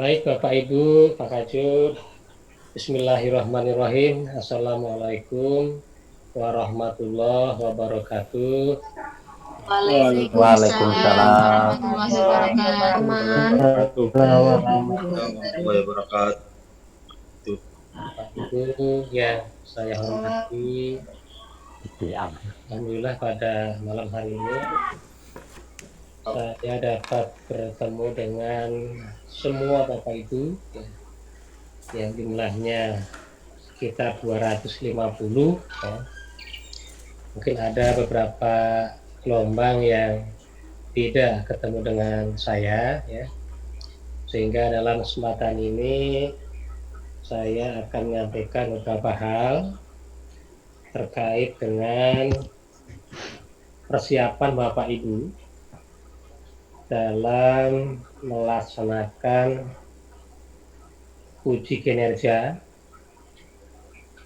Baik Bapak Ibu, Pak Kajur, Bismillahirrahmanirrahim. Assalamualaikum warahmatullahi wabarakatuh. Waalaikumsalam Waalaikumsalam warahmatullahi warahmatullahi wabarakatuh, Man. wabarakatuh. Bapak Ibu yang saya hormati, Alhamdulillah pada malam hari ini saya dapat bertemu dengan semua Bapak Ibu yang jumlahnya sekitar 250 ya. Mungkin ada beberapa gelombang yang tidak ketemu dengan saya ya, sehingga dalam kesempatan ini saya akan menyampaikan beberapa hal terkait dengan persiapan Bapak Ibu dalam melaksanakan uji kinerja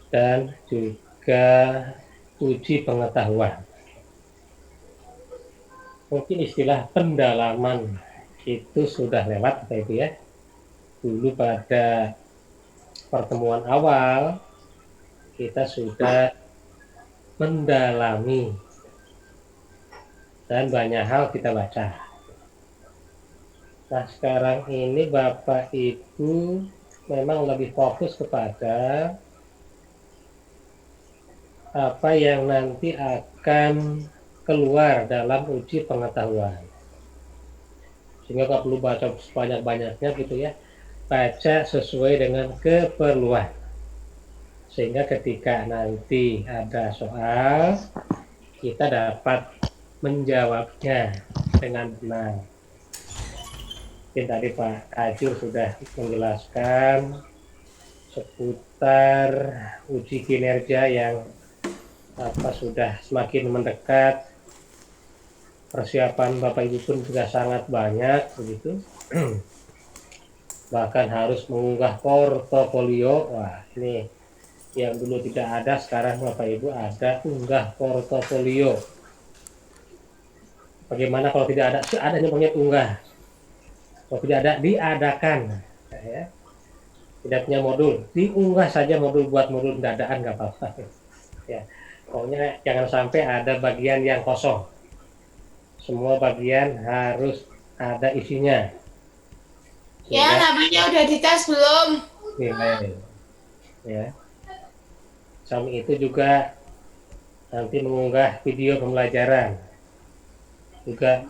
dan juga uji pengetahuan. Mungkin istilah pendalaman itu sudah lewat Bapak Ibu ya. Dulu pada pertemuan awal kita sudah mendalami dan banyak hal kita baca. Nah sekarang ini Bapak Ibu memang lebih fokus kepada apa yang nanti akan keluar dalam uji pengetahuan. Sehingga nggak perlu baca sebanyak-banyaknya gitu ya. Baca sesuai dengan keperluan. Sehingga ketika nanti ada soal, kita dapat menjawabnya dengan benar. Mungkin tadi Pak Kajur sudah menjelaskan seputar uji kinerja yang sudah semakin mendekat, persiapan Bapak Ibu pun juga sangat banyak begitu. Bahkan harus mengunggah portofolio. Wah, ini yang dulu tidak ada, sekarang Bapak Ibu ada unggah portofolio. Bagaimana kalau tidak ada? Seadanya punya unggah. Kalau tidak ada, diadakan. Ya. Tidak punya modul, diunggah saja modul buat modul dadaan nggak apa-apa. Ya. Pokoknya jangan sampai ada bagian yang kosong. Semua bagian harus ada isinya. Ya, namanya udah dites belum? Nilai. Ya. Samping itu juga nanti mengunggah video pembelajaran, juga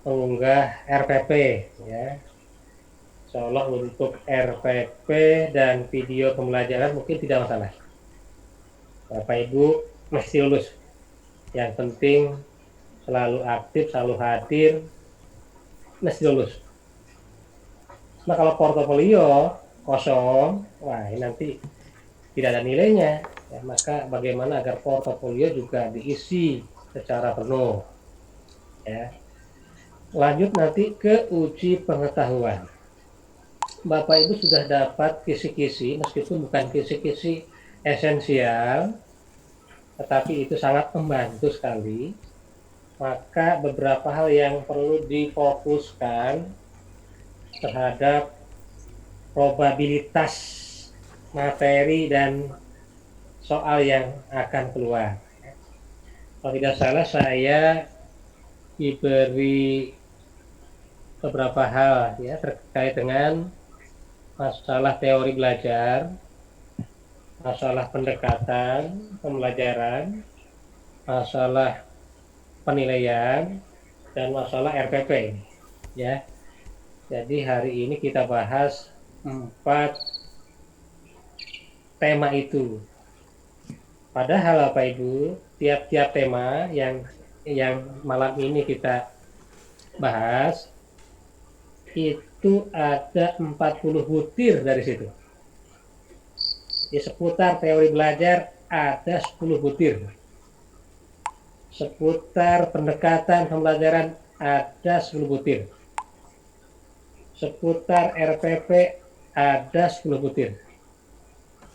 mengunggah RPP, ya. Insyaallah untuk RPP dan video pembelajaran mungkin tidak masalah. Bapak Ibu mesti lulus. Yang penting selalu aktif, selalu hadir, mesti lulus. Nah kalau portofolio kosong, wah ini nanti tidak ada nilainya. Ya, maka bagaimana agar portofolio juga diisi secara penuh. Ya. Lanjut nanti ke uji pengetahuan. Bapak Ibu sudah dapat kisi-kisi, meskipun bukan kisi-kisi esensial, tetapi itu sangat membantu sekali. Maka beberapa hal yang perlu difokuskan terhadap probabilitas materi dan soal yang akan keluar. Kalau tidak salah saya diberi beberapa hal ya terkait dengan masalah teori belajar, masalah pendekatan pembelajaran, masalah penilaian, dan masalah RPP ya. Jadi hari ini kita bahas 4 tema itu. Padahal Bapak Ibu, tiap-tiap tema yang malam ini kita bahas itu ada 40 butir dari situ. Di seputar teori belajar ada 10 butir. Seputar pendekatan pembelajaran ada 10 butir. Seputar RPP ada 10 butir.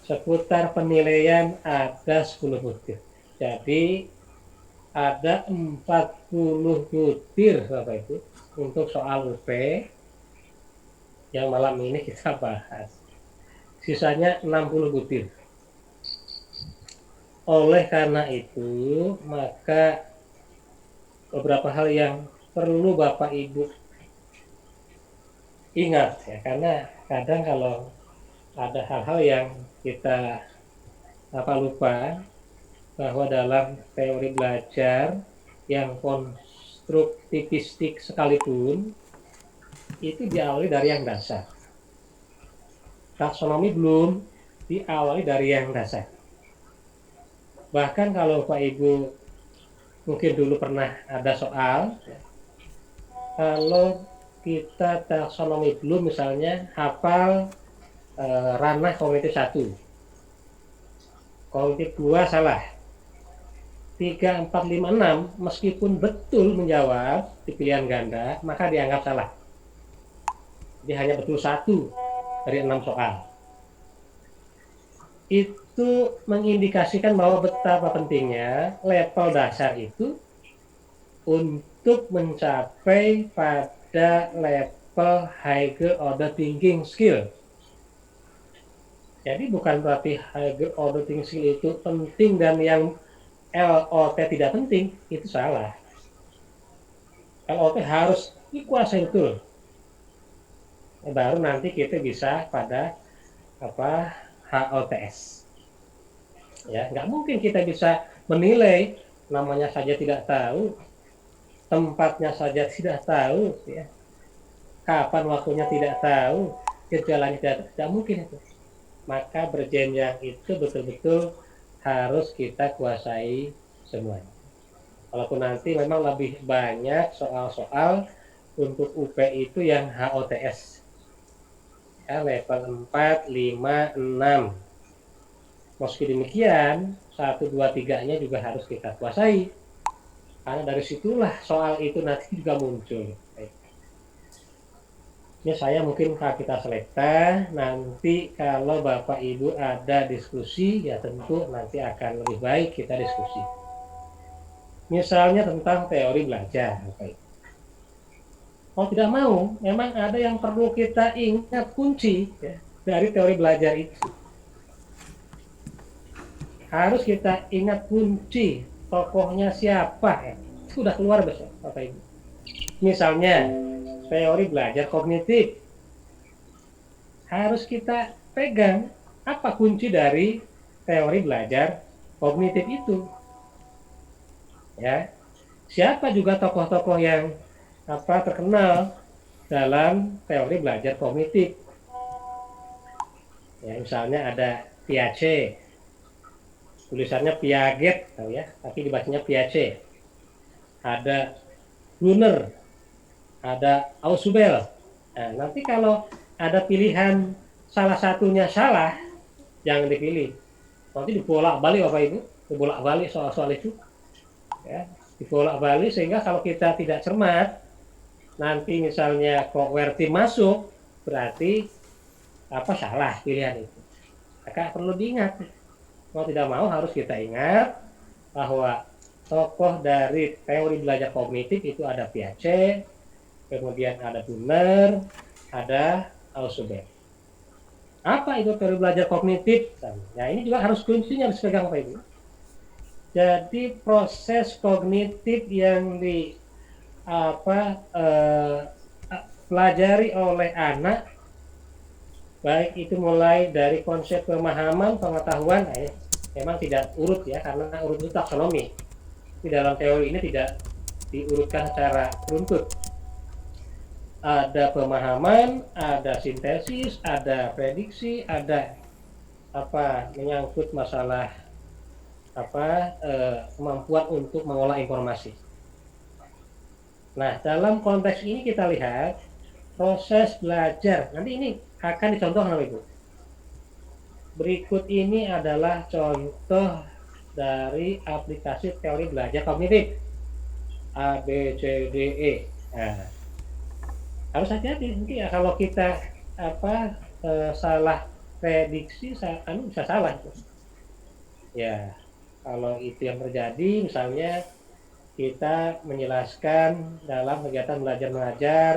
Seputar penilaian ada 10 butir. Jadi ada 40 butir Bapak Ibu untuk soal UP yang malam ini kita bahas. Sisanya 60 butir. Oleh karena itu, maka beberapa hal yang perlu Bapak Ibu ingat ya, karena kadang kalau ada hal-hal yang kita lupa, bahwa dalam teori belajar yang konstruktivistik sekalipun itu diawali dari yang dasar. Taksonomi belum diawali dari yang dasar. Bahkan kalau Pak Ibu mungkin dulu pernah ada soal, kalau kita taksonomi belum misalnya hafal ranah kognitif 1, kognitif 2 salah, 3, 4, 5, 6 meskipun betul menjawab di pilihan ganda maka dianggap salah. Jadi hanya betul 1 dari 6 soal. Itu mengindikasikan bahwa betapa pentingnya level dasar itu untuk mencapai pada level higher order thinking skill. Jadi bukan berarti higher order thinking skill itu penting dan yang LOT tidak penting, itu salah. LOT harus dikuasai betul. Baru nanti kita bisa pada HOTS. Ya, nggak mungkin kita bisa menilai, namanya saja tidak tahu, tempatnya saja tidak tahu, ya. Kapan waktunya tidak tahu, gejalanya tidak mungkin itu. Maka berjenjang itu betul-betul harus kita kuasai semuanya. Walaupun nanti memang lebih banyak soal-soal untuk UP itu yang HOTS. Ya, level 4, 5, 6. Meski demikian, 1, 2, 3-nya juga harus kita kuasai. Karena dari situlah soal itu nanti juga muncul. Ini saya mungkin kita selekta, nanti kalau Bapak Ibu ada diskusi, ya tentu nanti akan lebih baik kita diskusi. Misalnya tentang teori belajar. Kalau tidak mau, memang ada yang perlu kita ingat kunci ya, dari teori belajar itu. Harus kita ingat kunci, tokohnya siapa ya. Sudah keluar besok, Bapak Ibu. Misalnya, teori belajar kognitif. Harus kita pegang apa kunci dari teori belajar kognitif itu. Ya. Siapa juga tokoh-tokoh yang terkenal dalam teori belajar kognitif. Ya, misalnya ada Piaget. Tulisannya Piaget, tahu ya, tapi dibacanya Piaget. Ada Brunner, ada Ausubel. Nah, nanti kalau ada pilihan salah satunya salah, jangan dipilih. Nanti dibolak-balik Bapak Ibu, dibolak-balik soal-soal itu. Ya, dibolak-balik sehingga kalau kita tidak cermat, nanti misalnya kok QWERTY masuk, berarti salah pilihan itu. Maka perlu diingat. Mau tidak mau harus kita ingat bahwa tokoh dari teori belajar kognitif itu ada Piaget, kemudian ada Brunner, ada Ausubel. Apa itu teori belajar kognitif? Nah, ini juga harus kuncinya harus pegang Pak Ibu. Jadi proses kognitif yang pelajari oleh anak, baik itu mulai dari konsep pemahaman, pengetahuan, memang tidak urut ya, karena urut itu taksonomi. Di dalam teori ini tidak diurutkan secara runtut. Ada pemahaman, ada sintesis, ada prediksi, ada menyangkut masalah kemampuan untuk mengolah informasi. Nah, dalam konteks ini kita lihat proses belajar. Nanti ini akan dicontohkan Ibu. Berikut ini adalah contoh dari aplikasi teori belajar kognitif A, B, C, D, E. Nah, harus hati-hati nanti ya kalau kita salah prediksi, bisa salah. Ya, kalau itu yang terjadi, misalnya kita menjelaskan dalam kegiatan belajar mengajar,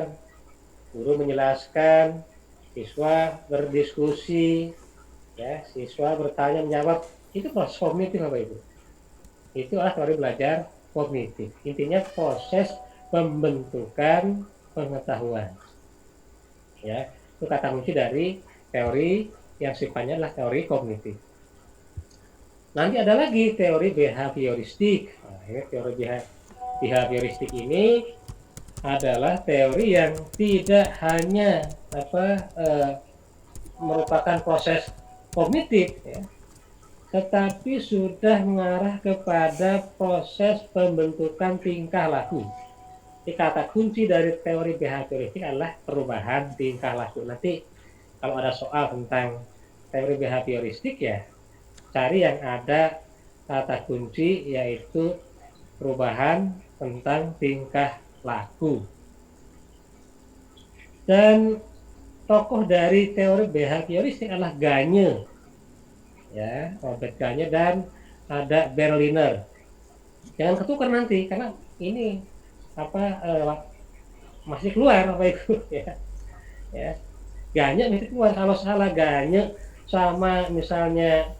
guru menjelaskan siswa berdiskusi, ya, siswa bertanya menjawab. Itu proses kognitif Bapak Ibu. Itu adalah teori belajar kognitif. Intinya proses pembentukan pengetahuan. Ya, itu kata kunci dari teori yang sifatnya adalah teori kognitif. Nanti ada lagi teori behavioristik. Nah, ini teori behavioristik ini adalah teori yang tidak hanya merupakan proses kognitif, ya, tetapi sudah mengarah kepada proses pembentukan tingkah laku. Jadi kata kunci dari teori behavioristik adalah perubahan tingkah laku. Nanti kalau ada soal tentang teori behavioristik, ya cari yang ada kata kunci yaitu perubahan tentang tingkah laku. Dan tokoh dari teori behavioristik adalah Gagne, ya, Robert Gagne, dan ada Berliner. Jangan ketukar nanti karena ini masih keluar apa itu ya. Ya. Gagne masih keluar. Kalau salah Gagne sama misalnya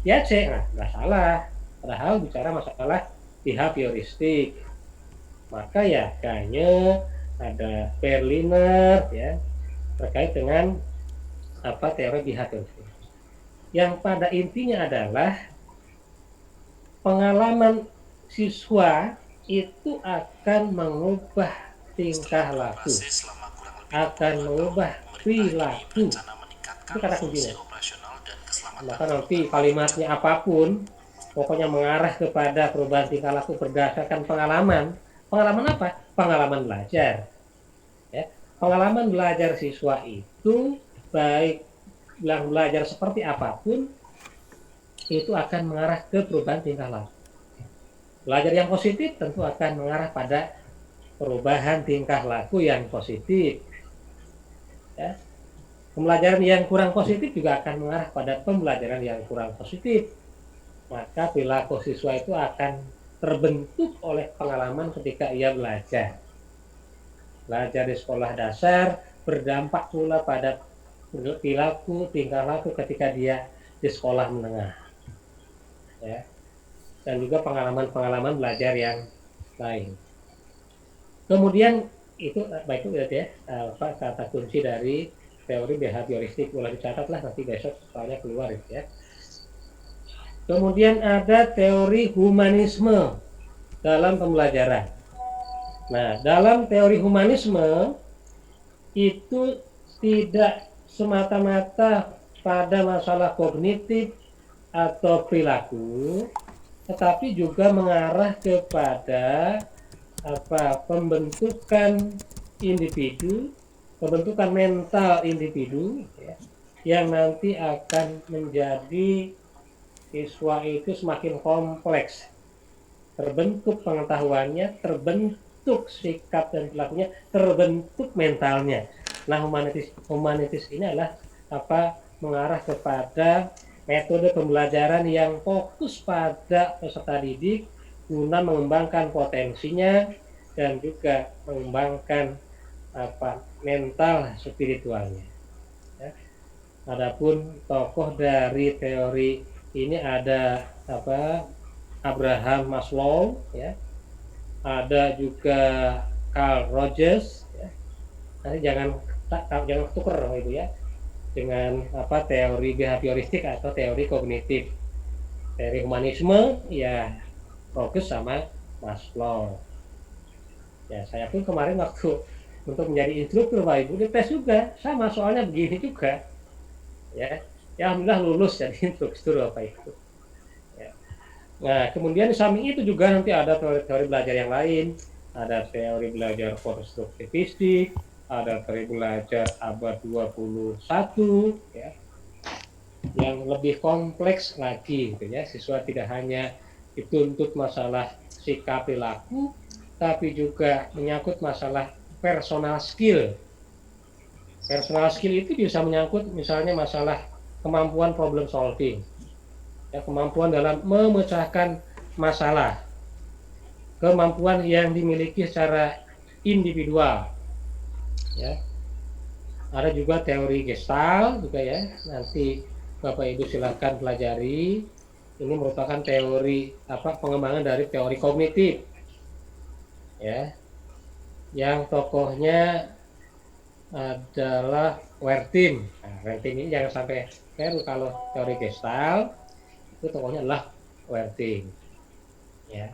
Yace, nah nggak salah. Padahal bicara masalah behavioristik. Maka ya Gagne, ada Berliner, ya, terkait dengan teori behavioristik. Yang pada intinya adalah pengalaman siswa itu akan mengubah tingkah laku, akan mengubah perilaku. Itu kata kuncinya. Maka nanti kalimatnya apapun, pokoknya mengarah kepada perubahan tingkah laku berdasarkan pengalaman. Pengalaman apa? Pengalaman belajar. Ya. Pengalaman belajar siswa itu baik belajar seperti apapun, itu akan mengarah ke perubahan tingkah laku. Belajar yang positif tentu akan mengarah pada perubahan tingkah laku yang positif. Ya. Pembelajaran yang kurang positif juga akan mengarah pada pembelajaran yang kurang positif. Maka perilaku siswa itu akan terbentuk oleh pengalaman ketika ia belajar. Belajar di sekolah dasar berdampak pula pada perilaku tingkah laku ketika dia di sekolah menengah. Ya. Dan juga pengalaman-pengalaman belajar yang lain. Kemudian itu baik itu ya, kata kunci dari teori behavioristik. Boleh dicatatlah nanti besok soalnya keluar ya. Kemudian ada teori humanisme dalam pembelajaran. Nah, dalam teori humanisme itu tidak semata-mata pada masalah kognitif atau perilaku, tetapi juga mengarah kepada pembentukan individu, pembentukan mental individu, ya, yang nanti akan menjadi siswa itu semakin kompleks, terbentuk pengetahuannya, terbentuk sikap dan perilakunya, terbentuk mentalnya. Nah, humanitis ini adalah mengarah kepada metode pembelajaran yang fokus pada peserta didik guna mengembangkan potensinya dan juga mengembangkan mental spiritualnya. Ya. Adapun tokoh dari teori ini ada Abraham Maslow, ya. Ada juga Carl Rogers, ya. Nanti jangan tukar itu ya dengan teori behavioristik atau teori kognitif. Teori humanisme ya Rogers sama Maslow. Ya, saya pun kemarin waktu untuk menjadi instruktur Pak Ibu dites juga sama soalnya begini juga. Ya, alhamdulillah lulus jadi instruktur Bapak Ibu. Ya. Nah, kemudian di samping itu juga nanti ada teori belajar yang lain, ada teori belajar konstruktivistik, ada teori belajar abad 21, ya, yang lebih kompleks lagi, gitu ya. Siswa tidak hanya dituntut masalah sikap perilaku, tapi juga menyangkut masalah personal skill. Personal skill itu bisa menyangkut misalnya masalah kemampuan problem solving, ya, kemampuan dalam memecahkan masalah, kemampuan yang dimiliki secara individual, ya. Ada juga teori Gestalt juga ya. Nanti Bapak Ibu silakan pelajari. Ini merupakan teori pengembangan dari teori kognitif. Ya. Yang tokohnya adalah Werthim. Nah, Werthim ini jangan sampai keliru kalau teori Gestalt itu tokohnya adalah Werthim. Ya.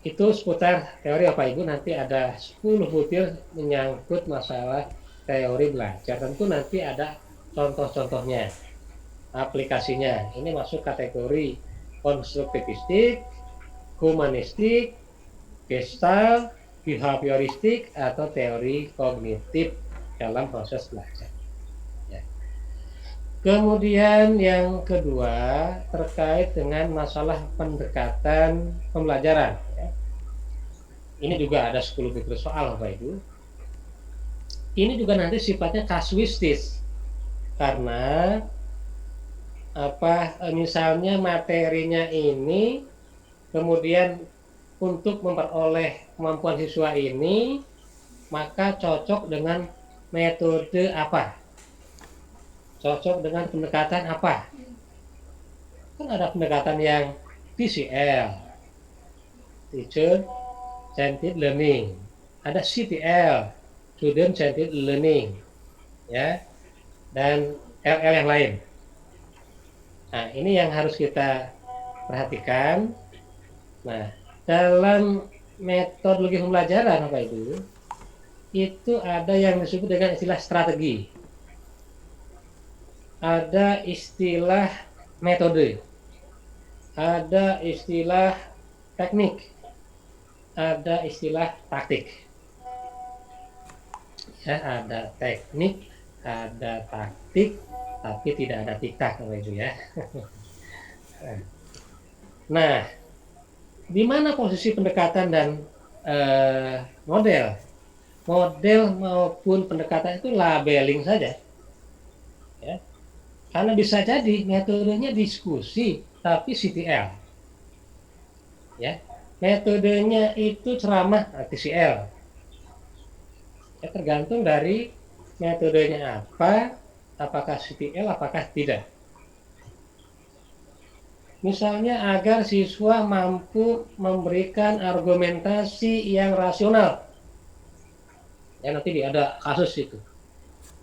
Itu seputar teori apa Ibu, nanti ada 10 butir menyangkut masalah teori belajar. Tentu nanti ada contoh-contohnya, aplikasinya. Ini masuk kategori konstruktivistik, humanistik, gestalt, behavioristik, atau teori kognitif dalam proses belajar. Ya. Kemudian yang kedua terkait dengan masalah pendekatan pembelajaran. Ya. Ini juga ada 10 butir soal Bapak Ibu. Ini juga nanti sifatnya kasuistis. Karena misalnya materinya ini kemudian untuk memperoleh kemampuan siswa ini maka cocok dengan metode apa? Cocok dengan pendekatan apa? Kan ada pendekatan yang TCL, Teacher Centered Learning, ada CTL, Student Centered Learning, ya, dan LL yang lain. Nah, ini yang harus kita perhatikan. Nah, dalam metodologi pembelajaran Bapak Ibu, itu ada yang disebut dengan istilah strategi. Ada istilah metode. Ada istilah teknik. Ada istilah taktik. Ya, ada teknik, ada taktik, tapi tidak ada tiktak Bapak Ibu ya. Nah, di mana posisi pendekatan dan model? Model maupun pendekatan itu labeling saja. Ya. Karena bisa jadi metodenya diskusi, tapi CTL. Ya. Metodenya itu ceramah, TCL. Ya, tergantung dari metodenya apa, apakah CTL, apakah tidak. Misalnya agar siswa mampu memberikan argumentasi yang rasional. Ya, nanti ada kasus itu.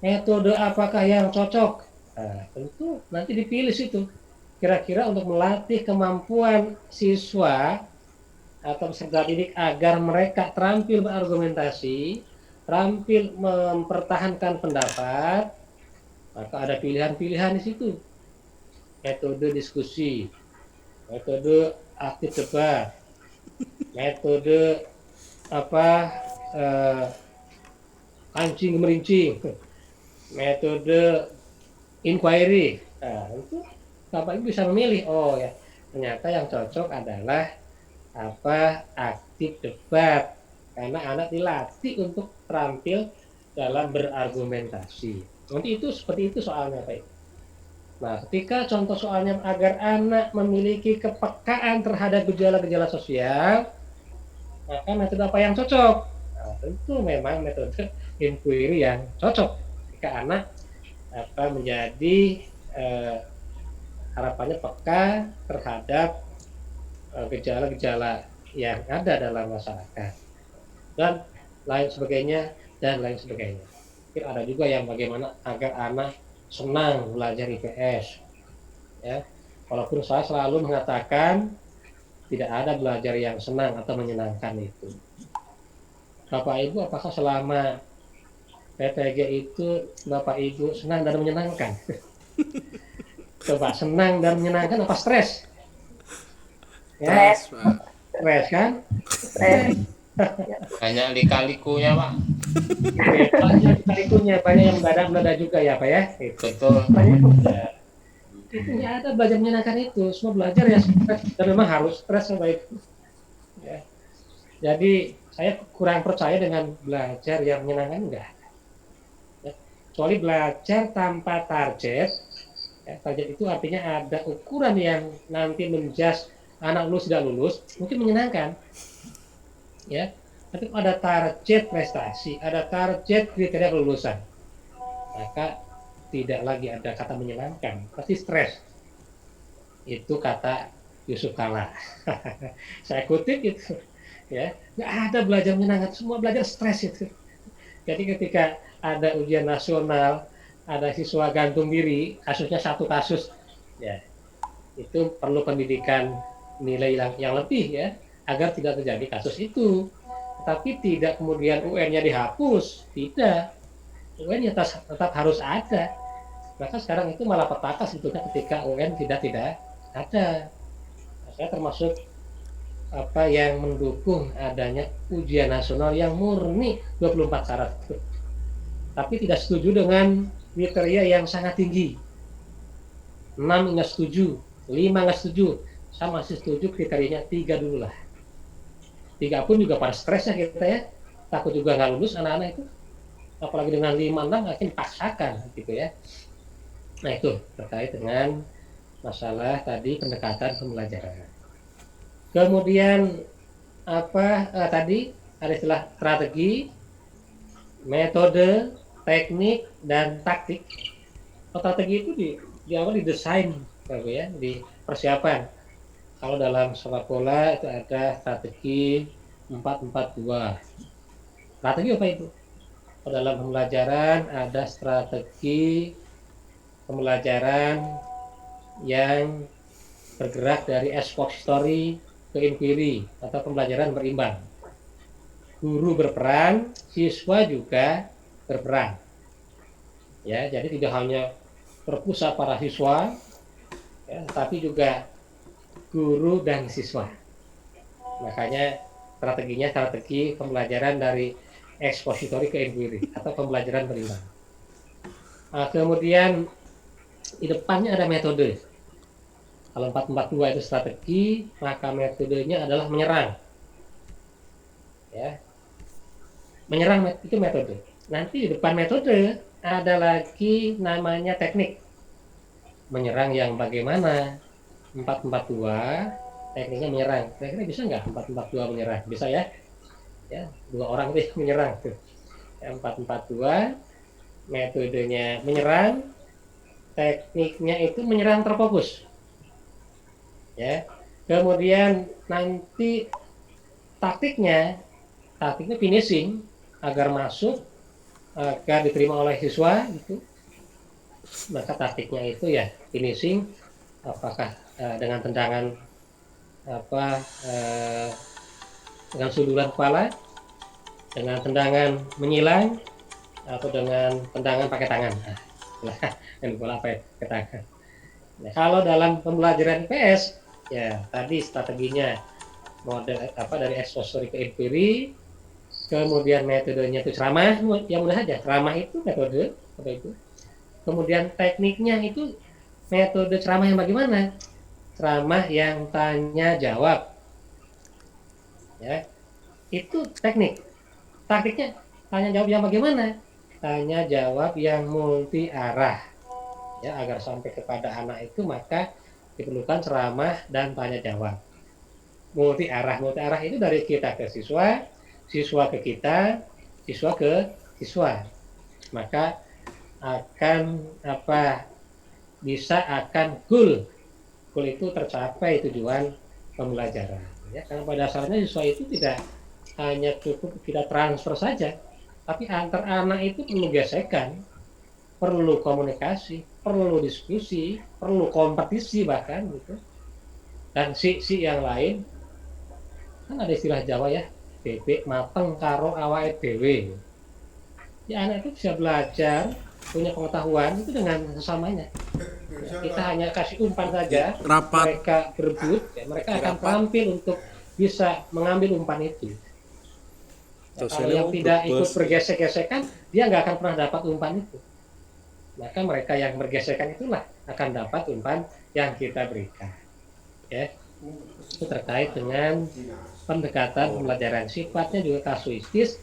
Metode apakah yang cocok? Nah, tentu nanti dipilih situ. Kira-kira untuk melatih kemampuan siswa atau peserta didik agar mereka terampil berargumentasi, terampil mempertahankan pendapat, maka ada pilihan-pilihan di situ. Metode diskusi, metode aktif debat, metode kancing merincing, metode inquiry. Nah, itu Bapak Ibu bisa memilih. Oh ya, ternyata yang cocok adalah aktif debat, karena anak dilatih untuk terampil dalam berargumentasi. Nanti itu seperti itu soalnya Pak. Nah, ketika contoh soalnya agar anak memiliki kepekaan terhadap gejala-gejala sosial, maka metode apa yang cocok? Nah, tentu memang metode inquiry yang cocok jika anak menjadi harapannya peka terhadap gejala-gejala yang ada dalam masyarakat dan lain sebagainya. Mungkin ada juga yang bagaimana agar anak senang belajar IPS. Ya, walaupun saya selalu mengatakan tidak ada belajar yang senang atau menyenangkan itu. Bapak Ibu, apakah selama PTG itu Bapak Ibu senang dan menyenangkan? Coba, senang dan menyenangkan apa stres? Ya, stres kan? Banyak lika-likunya Pak. Banyak lika-likunya, banyak yang meledak juga ya Pak ya. Betul. Ya. Itu nggak ada belajar menyenangkan itu, semua belajar ya stres, dan memang harus stres Bapak Ibu. Ya. Jadi saya kurang percaya dengan belajar yang menyenangkan, enggak. Ya. Kecuali belajar tanpa target. Ya, target itu artinya ada ukuran yang nanti menjudge anak lulus tidak lulus, mungkin menyenangkan. Ya, Tapi ada target prestasi, ada target kriteria kelulusan, maka tidak lagi ada kata menyenangkan, pasti stres. Itu kata Yusuf Kala. Saya kutip itu, ya, nggak ada belajar menyenangkan, semua belajar stres itu. Jadi ketika ada ujian nasional, ada siswa gantung diri, kasusnya satu kasus, ya itu perlu pendidikan nilai yang lebih ya, agar tidak terjadi kasus itu. Tapi tidak kemudian UN-nya dihapus, tidak. UN-nya tetap harus ada. Maka sekarang itu malah petaka sebetulnya ketika UN tidak ada. Saya termasuk apa yang mendukung adanya ujian nasional yang murni 24 syarat. Tapi tidak setuju dengan kriteria yang sangat tinggi. 6 nggak setuju, 5 nggak setuju. Saya masih setuju kriterianya 3 dulu lah. 3 pun juga pada stres ya kita ya, takut juga nggak lulus anak-anak itu, apalagi dengan 5-6 makin paksakan gitu ya. Nah itu terkait dengan masalah tadi pendekatan pembelajaran. Kemudian tadi ada istilah strategi, metode, teknik, dan taktik. Strategi itu di awal didesain ya, di persiapan. Kalau dalam sepak bola itu ada strategi 4-4-2. Strategi apa itu? Kalau dalam pembelajaran ada strategi pembelajaran yang bergerak dari expository ke inquiry atau pembelajaran berimbang. Guru berperan, siswa juga berperan. Ya, jadi tidak hanya terpusat para siswa, ya, tapi juga guru dan siswa. Makanya strateginya strategi pembelajaran dari expository ke inquiry atau pembelajaran berimbang. Kemudian di depannya ada metode. Kalau 4-4-2 itu strategi, maka metodenya adalah menyerang. Ya. Menyerang itu metode. Nanti di depan metode ada lagi namanya teknik. Menyerang yang bagaimana? 4-4-2 tekniknya menyerang. Kira-kira bisa nggak 4-4-2 menyerang? Bisa ya? Ya, 2 orang itu menyerang tuh. 4-4-2 metodenya menyerang, tekniknya itu menyerang terfokus. Ya. Kemudian nanti taktiknya finishing agar masuk, agar diterima oleh siswa gitu. Maka taktiknya itu ya finishing, apakah dengan tendangan dengan sundulan kepala, dengan tendangan menyilang, atau dengan tendangan pakai tangan. Yang bola pakai tangan. Nah, kalau dalam pembelajaran IPS ya tadi strateginya model dari expository ke inquiry, kemudian metodenya itu ceramah, yang mudah aja ceramah itu metode apa itu. Kemudian tekniknya itu metode ceramah yang bagaimana? Ceramah yang tanya jawab. Ya. Itu teknik. Taktiknya tanya jawab yang bagaimana? Tanya jawab yang multi arah. Ya, agar sampai kepada anak itu maka diperlukan ceramah dan tanya jawab. Multi arah itu dari kita ke siswa, siswa ke kita, siswa ke siswa. Maka akan akan goal itu tercapai tujuan pembelajaran. Ya, karena pada dasarnya siswa itu tidak hanya cukup kita transfer saja, tapi antar anak itu perlu gesekan, perlu komunikasi, perlu diskusi, perlu kompetisi bahkan gitu. Dan si yang lain kan ada istilah Jawa ya, bebek mateng karo awake dhewe. Ya anak itu bisa belajar, punya pengetahuan itu dengan sesamanya. Kita hanya kasih umpan saja, mereka berebut, ya, mereka akan terampil untuk bisa mengambil umpan itu. Ya, kalau yang tidak ikut bergesek-gesekan, dia nggak akan pernah dapat umpan itu. Maka mereka yang bergesekan itulah akan dapat umpan yang kita berikan. Ya, itu terkait dengan pendekatan pembelajaran. Sifatnya juga kasuistis.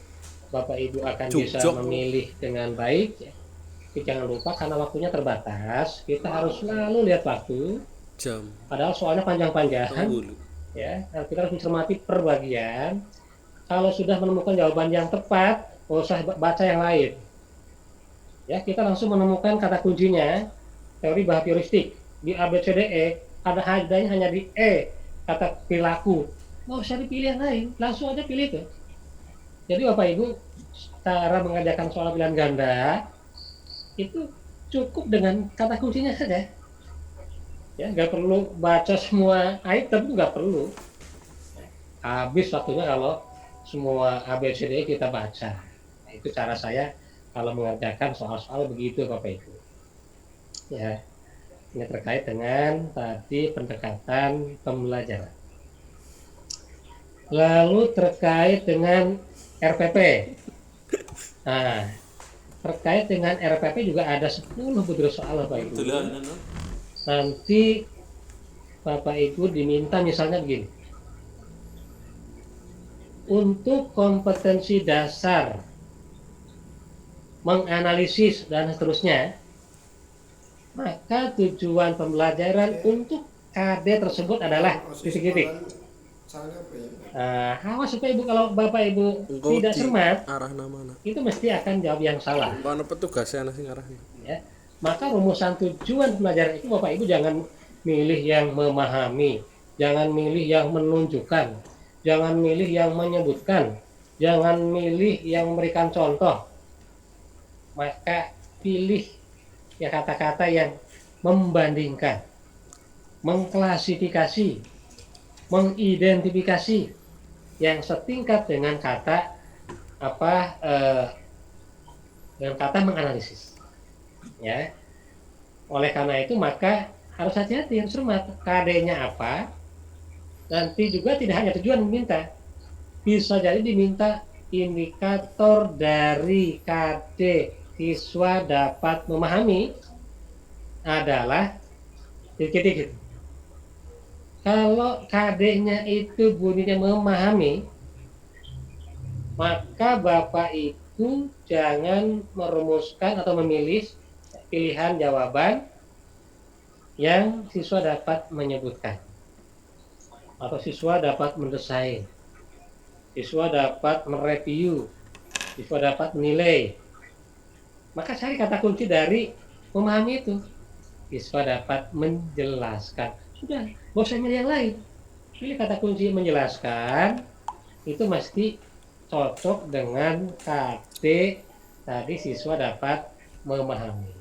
Bapak Ibu akan bisa memilih dengan baik. Ya. Tapi jangan lupa karena waktunya terbatas, kita harus selalu lihat waktu. Padahal soalnya panjang-panjang. Ya, kita harus mencermati per bagian. kalau sudah menemukan jawaban yang tepat, nggak usah baca yang lain. Ya, kita langsung menemukan kata kuncinya, teori behavioristik. Di ABCDE, ada adanya hanya di E, kata perilaku. Nggak usah dipilih yang lain, langsung aja pilih itu. Jadi Bapak Ibu, cara mengerjakan soal pilihan ganda, itu cukup dengan kata kuncinya saja. Ya, nggak perlu baca semua item, nggak perlu. Habis waktunya kalau semua ABCD kita baca. Nah, itu cara saya kalau mengerjakan soal-soal begitu Bapak Ibu. Ya, ini terkait dengan tadi pendekatan pembelajaran. Lalu terkait dengan RPP. Nah, terkait dengan RPP juga ada 10 butir soal Bapak Ibu. Nanti Bapak Ibu diminta misalnya begini. Untuk kompetensi dasar menganalisis dan seterusnya, maka tujuan pembelajaran untuk KD tersebut adalah titik-titik. Awas supaya Ibu, kalau Bapak Ibu tidak cermat, arah mana itu mesti akan jawab yang salah. mana petugasnya nasi arahnya. Ya. Maka rumusan tujuan pembelajaran itu Bapak Ibu jangan milih yang memahami, jangan milih yang menunjukkan, jangan milih yang menyebutkan, jangan milih yang memberikan contoh. Maka pilih ya kata-kata yang membandingkan, mengklasifikasi, mengidentifikasi yang setingkat dengan kata dengan kata menganalisis. Ya. Oleh karena itu maka harus hati-hati, harus cermat. KD-nya apa? Nanti juga tidak hanya tujuan meminta, bisa jadi diminta indikator dari KD siswa dapat memahami adalah titik-titik. Kalau KD-nya itu bunyinya memahami, maka Bapak Ibu jangan merumuskan atau memilih pilihan jawaban yang siswa dapat menyebutkan atau siswa dapat mendesain, siswa dapat mereview, siswa dapat menilai. Maka cari kata kunci dari memahami itu. Siswa dapat menjelaskan. Sudah, nggak usah milih yang lain. Pilih kata kunci menjelaskan, itu mesti cocok dengan KD tadi siswa dapat memahami.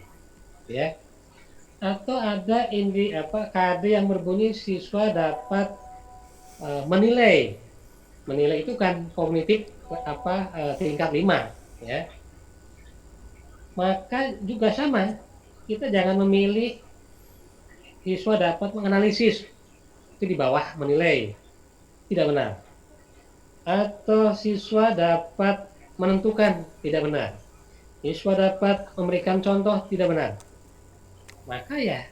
Ya. Atau ada KD yang berbunyi siswa dapat menilai. Menilai itu kan kognitif tingkat 5, ya. Maka juga sama, kita jangan memilih siswa dapat menganalisis, itu di bawah menilai, tidak benar. Atau siswa dapat menentukan, tidak benar. Siswa dapat memberikan contoh, tidak benar. Maka ya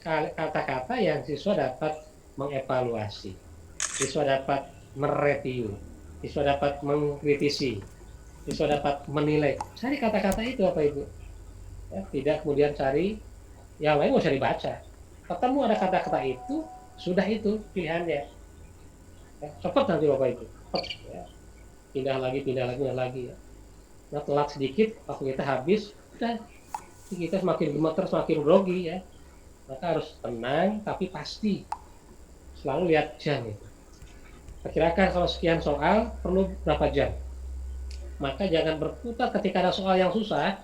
kata-kata yang siswa dapat mengevaluasi, siswa dapat mereview, siswa dapat mengkritisi, siswa dapat menilai. Cari kata-kata itu Bapak Ibu. Ya, tidak kemudian cari yang lain, nggak usah dibaca. Ketemu ada kata-kata itu, sudah itu pilihannya. Ya, cepat nanti Bapak Ibu. Cepat, ya. Pindah lagi ya. Nah, telat sedikit, waktu kita habis, udah kita semakin gemeter, semakin grogi ya. Maka harus tenang tapi pasti. Selalu lihat jam itu. Perkirakan kalau sekian soal perlu berapa jam. Maka jangan berputar ketika ada soal yang susah.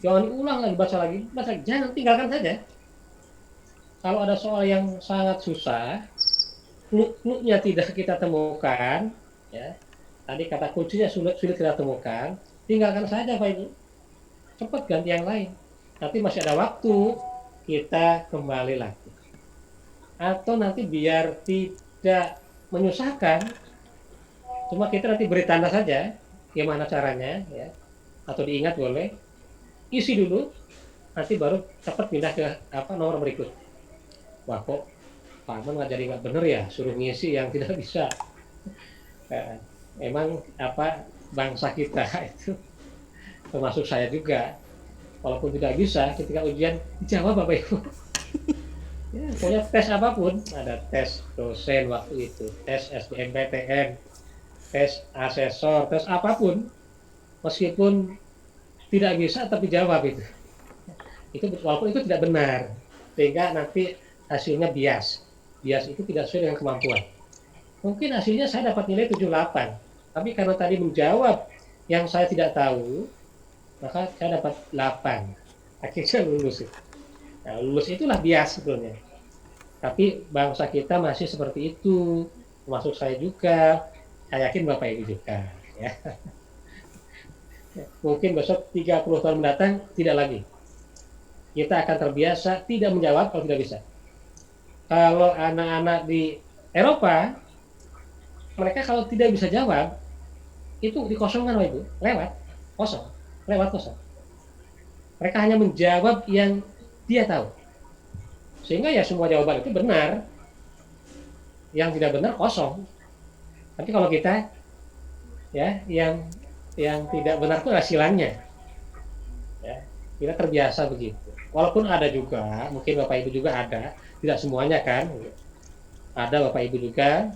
Jangan diulang lagi, baca lagi. Jangan, tinggalkan saja. Kalau ada soal yang sangat susah, clue-nya tidak kita temukan, ya. Tadi kata kuncinya sulit kita temukan, tinggalkan saja Pak Ibu. Cepat ganti yang lain. Nanti masih ada waktu, kita kembali lagi. Atau nanti biar tidak menyusahkan, cuma kita nanti beri tanda saja, gimana caranya, ya. Atau diingat boleh, isi dulu, nanti baru cepat pindah ke nomor berikut. Wah kok Pak Aman ngajari nggak bener ya, suruh ngisi yang tidak bisa. Emang bangsa kita itu, termasuk saya juga, walaupun tidak bisa ketika ujian dijawab Bapak Ibu. Ya, pokoknya tes apapun, ada tes dosen waktu itu, tes SBMPTN, tes asesor, tes apapun, meskipun tidak bisa tapi jawab itu walaupun itu tidak benar, sehingga nanti hasilnya bias itu tidak sesuai dengan kemampuan. Mungkin hasilnya saya dapat nilai 78, tapi karena tadi menjawab yang saya tidak tahu, maka saya dapat 8, akhirnya lulus. Nah, lulus itulah bias sebetulnya, tapi bangsa kita masih seperti itu, termasuk saya juga, saya yakin Bapak Ibu juga ya. Mungkin besok 30 tahun mendatang tidak lagi. Kita akan terbiasa tidak menjawab kalau tidak bisa. Kalau anak-anak di Eropa, mereka kalau tidak bisa jawab, itu dikosongkan Bapak Ibu, kosong. Mereka hanya menjawab yang dia tahu. Sehingga ya semua jawaban itu benar. Yang tidak benar kosong. Tapi kalau kita ya yang tidak benar itu hasilnya. Ya, kita terbiasa begitu. Walaupun ada juga, mungkin Bapak Ibu juga ada, tidak semuanya kan. Ada Bapak Ibu juga,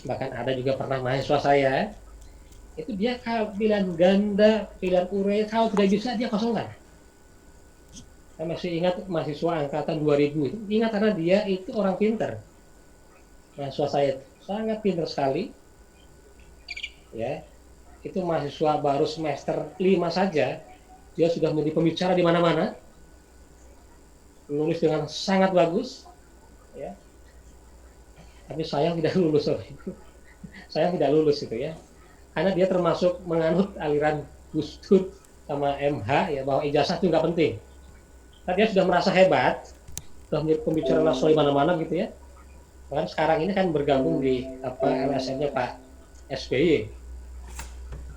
bahkan ada juga pernah mahasiswa saya, itu dia kalau pilihan ganda, pilihan urea, kalau tidak bisa dia kosongkan. Saya masih ingat mahasiswa angkatan 2000 itu, ingat karena dia itu orang pintar. Mahasiswa saya sangat pintar sekali. Ya, itu mahasiswa baru semester 5 saja, dia sudah menjadi pembicara di mana-mana, menulis dengan sangat bagus, ya. Tapi sayang tidak lulus, saya tidak lulus itu ya, karena dia termasuk menganut aliran Gus Dur sama MH ya, bahwa ijazah itu nggak penting. Tapi dia sudah merasa hebat, sudah menjadi pembicara nasional di mana-mana gitu ya. Bahkan sekarang ini kan bergabung di LSM-nya Pak SBY.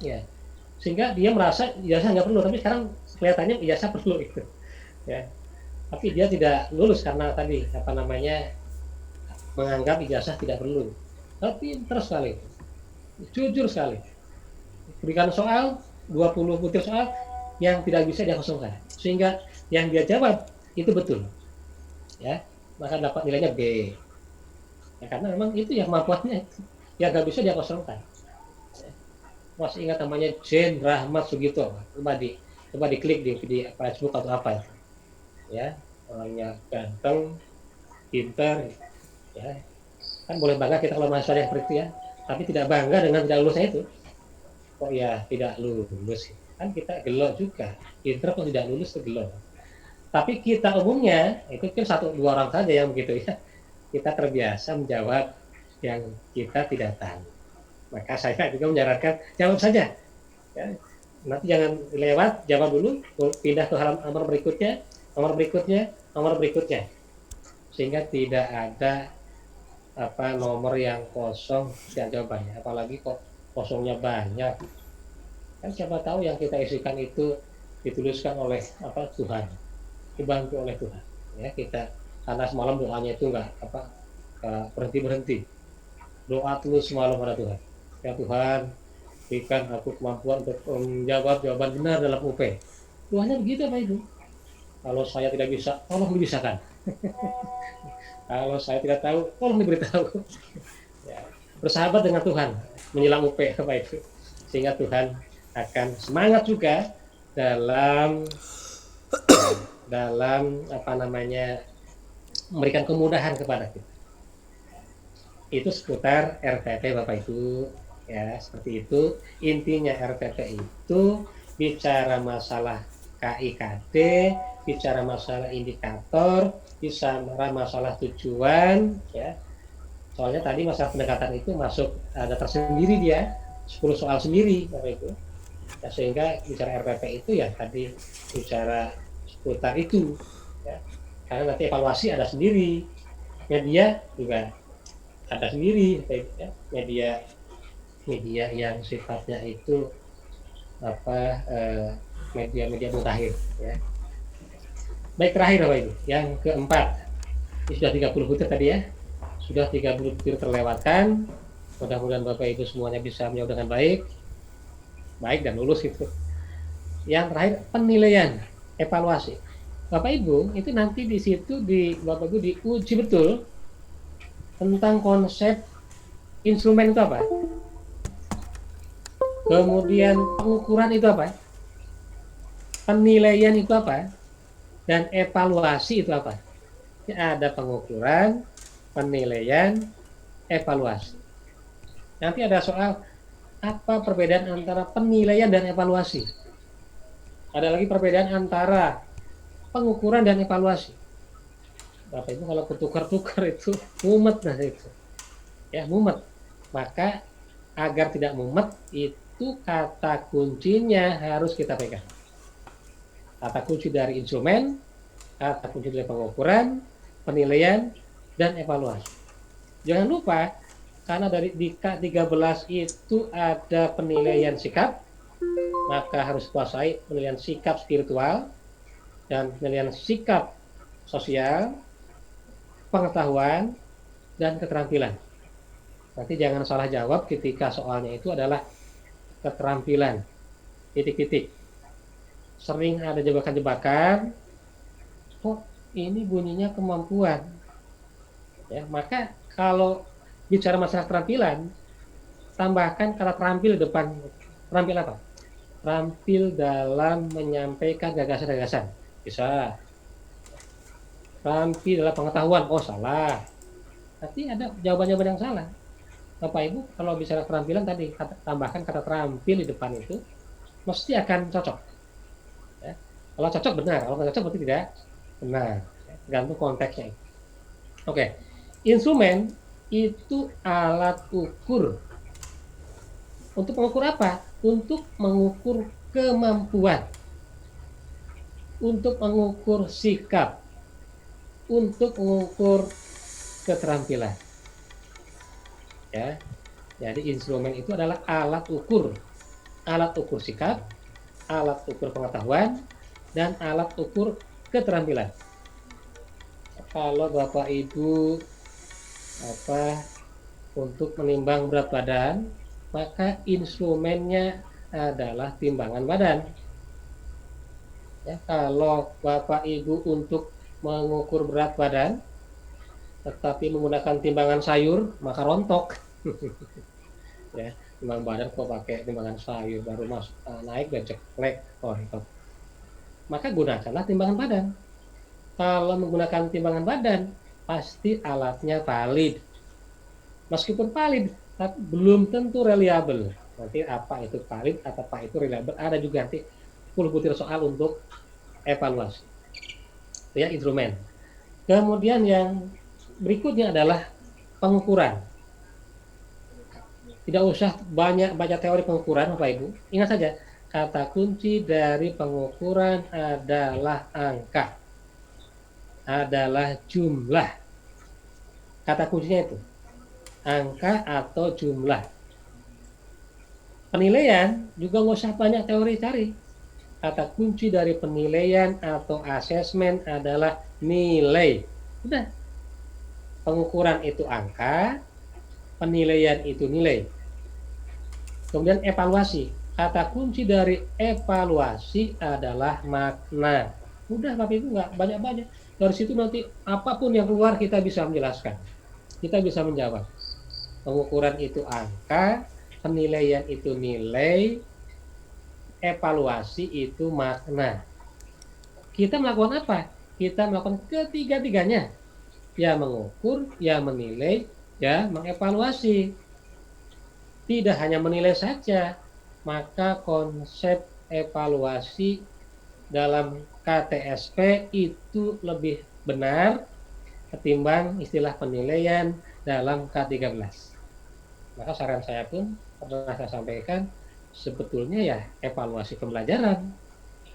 Ya, sehingga dia merasa ijazah nggak perlu, tapi sekarang kelihatannya ijazah perlu itu, ya. Tapi dia tidak lulus karena tadi menganggap ijazah tidak perlu. Tapi terus sekali, jujur sekali, berikan soal 20 butir soal yang tidak bisa dia kosongkan, sehingga yang dia jawab itu betul, ya, maka dapat nilainya B. Ya, karena memang itu yang kemampuannya, yang nggak bisa dia kosongkan. Masih ingat namanya Jen Rahmat Sugito, coba diklik di Facebook atau apa ya, orangnya ganteng, pintar, ya kan boleh bangga kita kalau mahasiswa yang seperti itu ya, tapi tidak bangga dengan tidak lulusnya itu. Kok ya tidak lulus, kan kita gelo juga, pintar kok tidak lulus itu gelo. Tapi kita umumnya itu kan 1-2 orang saja yang begitu ya, kita terbiasa menjawab yang kita tidak tahu. Maka saya juga menyarankan jawab saja. Ya, nanti jangan lewat, jawab dulu, pindah ke nomor berikutnya, sehingga tidak ada nomor yang kosong dan jawabannya. Apalagi kok kosongnya banyak. Kan siapa tahu yang kita isikan itu dituliskan oleh Tuhan, dibantu oleh Tuhan. Ya, kita karena semalam doanya itu nggak berhenti. Doa terus semalam pada Tuhan. Ya Tuhan, berikan aku kemampuan untuk menjawab jawaban benar dalam UP. Tuhannya begitu Pak Ibu. Kalau saya tidak bisa, tolong dibisakan. Kalau saya tidak tahu, tolong diberitahu. Ya, bersahabat dengan Tuhan menjelang UP Pak Ibu. Sehingga Tuhan akan semangat juga dalam memberikan kemudahan kepada kita. Itu seputar RTP Bapak Ibu. Ya, seperti itu. Intinya RTP itu bicara masalah KIKD, bicara masalah indikator, bicara masalah tujuan, ya. Soalnya tadi masalah pendekatan itu masuk ada tersendiri dia, 10 soal sendiri Bapak Ibu. Ya, sehingga bicara RTP itu ya tadi bicara seputar itu, ya. Karena nanti evaluasi ada sendiri, media juga ada sendiri, ya. Media yang sifatnya itu media mutakhir, ya. Baik, terakhir Bapak Ibu, yang keempat, ini sudah 30 butir tadi ya, sudah 30 butir terlewatkan. Mudah-mudahan Bapak Ibu semuanya bisa menjawab dengan baik dan lulus itu. Yang terakhir, penilaian, evaluasi. Bapak Ibu itu nanti di situ Bapak Ibu diuji betul tentang konsep instrumen itu apa. Kemudian pengukuran itu apa? Penilaian itu apa? Dan evaluasi itu apa? Ya, ada pengukuran, penilaian, evaluasi. Nanti ada soal apa perbedaan antara penilaian dan evaluasi. Ada lagi perbedaan antara pengukuran dan evaluasi. Bapak Ibu kalau bertukar-tukar itu mumet nah itu. Ya, mumet. Maka agar tidak mumet itu kata kuncinya harus kita pegang. Kata kunci dari instrumen, kata kunci dari pengukuran, penilaian, dan evaluasi. Jangan lupa, karena di K13 itu ada penilaian sikap, maka harus kuasai penilaian sikap spiritual, dan penilaian sikap sosial, pengetahuan, dan keterampilan. Nanti jangan salah jawab ketika soalnya itu adalah keterampilan, titik-titik. Sering ada jebakan-jebakan, kok ini bunyinya kemampuan. Ya, maka kalau bicara masalah keterampilan, tambahkan kata terampil di depan. Terampil apa? Terampil dalam menyampaikan gagasan-gagasan. Bisa. Terampil dalam pengetahuan. Oh, salah. Nanti ada jawaban-jawaban yang salah. Bapak Ibu, kalau bicara keterampilan tadi, tambahkan kata terampil di depan itu, mesti akan cocok. Ya. Kalau cocok benar, kalau nggak cocok berarti tidak benar. Tergantung konteksnya. Oke. Instrumen itu alat ukur. Untuk mengukur apa? Untuk mengukur kemampuan. Untuk mengukur sikap. Untuk mengukur keterampilan. Ya. Jadi instrumen itu adalah alat ukur. Alat ukur sikap, alat ukur pengetahuan, dan alat ukur keterampilan. Kalau Bapak Ibu untuk menimbang berat badan, maka instrumennya adalah timbangan badan. Ya, kalau Bapak Ibu untuk mengukur berat badan, tetapi menggunakan timbangan sayur, maka rontok. Ya, timbang badan kok pakai timbangan sayur baru naik dan ceklek, rontok. Maka gunakanlah timbangan badan. Kalau menggunakan timbangan badan, pasti alatnya valid. Meskipun valid, tapi belum tentu reliable. Nanti apa itu valid, apa itu reliable, ada juga nanti 10 butir soal untuk evaluasi. Itu ya instrumen. Kemudian yang berikutnya adalah pengukuran. Tidak usah banyak baca teori pengukuran, Bapak Ibu. Ingat saja, kata kunci dari pengukuran adalah angka. Adalah jumlah. Kata kuncinya itu. Angka atau jumlah. Penilaian juga nggak usah banyak teori cari. Kata kunci dari penilaian atau asesmen adalah nilai. Udah. Pengukuran itu angka, penilaian itu nilai. Kemudian evaluasi. Kata kunci dari evaluasi adalah makna. Udah Bapak Ibu, nggak banyak-banyak. Dari situ nanti apapun yang keluar kita bisa menjelaskan. Kita bisa menjawab. Pengukuran itu angka, penilaian itu nilai, evaluasi itu makna. Kita melakukan apa? Kita melakukan ketiga-tiganya. Ya mengukur, ya menilai, ya mengevaluasi. Tidak hanya menilai saja, maka konsep evaluasi dalam KTSP itu lebih benar ketimbang istilah penilaian dalam K13. Maka saran saya pun pernah saya sampaikan, sebetulnya ya evaluasi pembelajaran,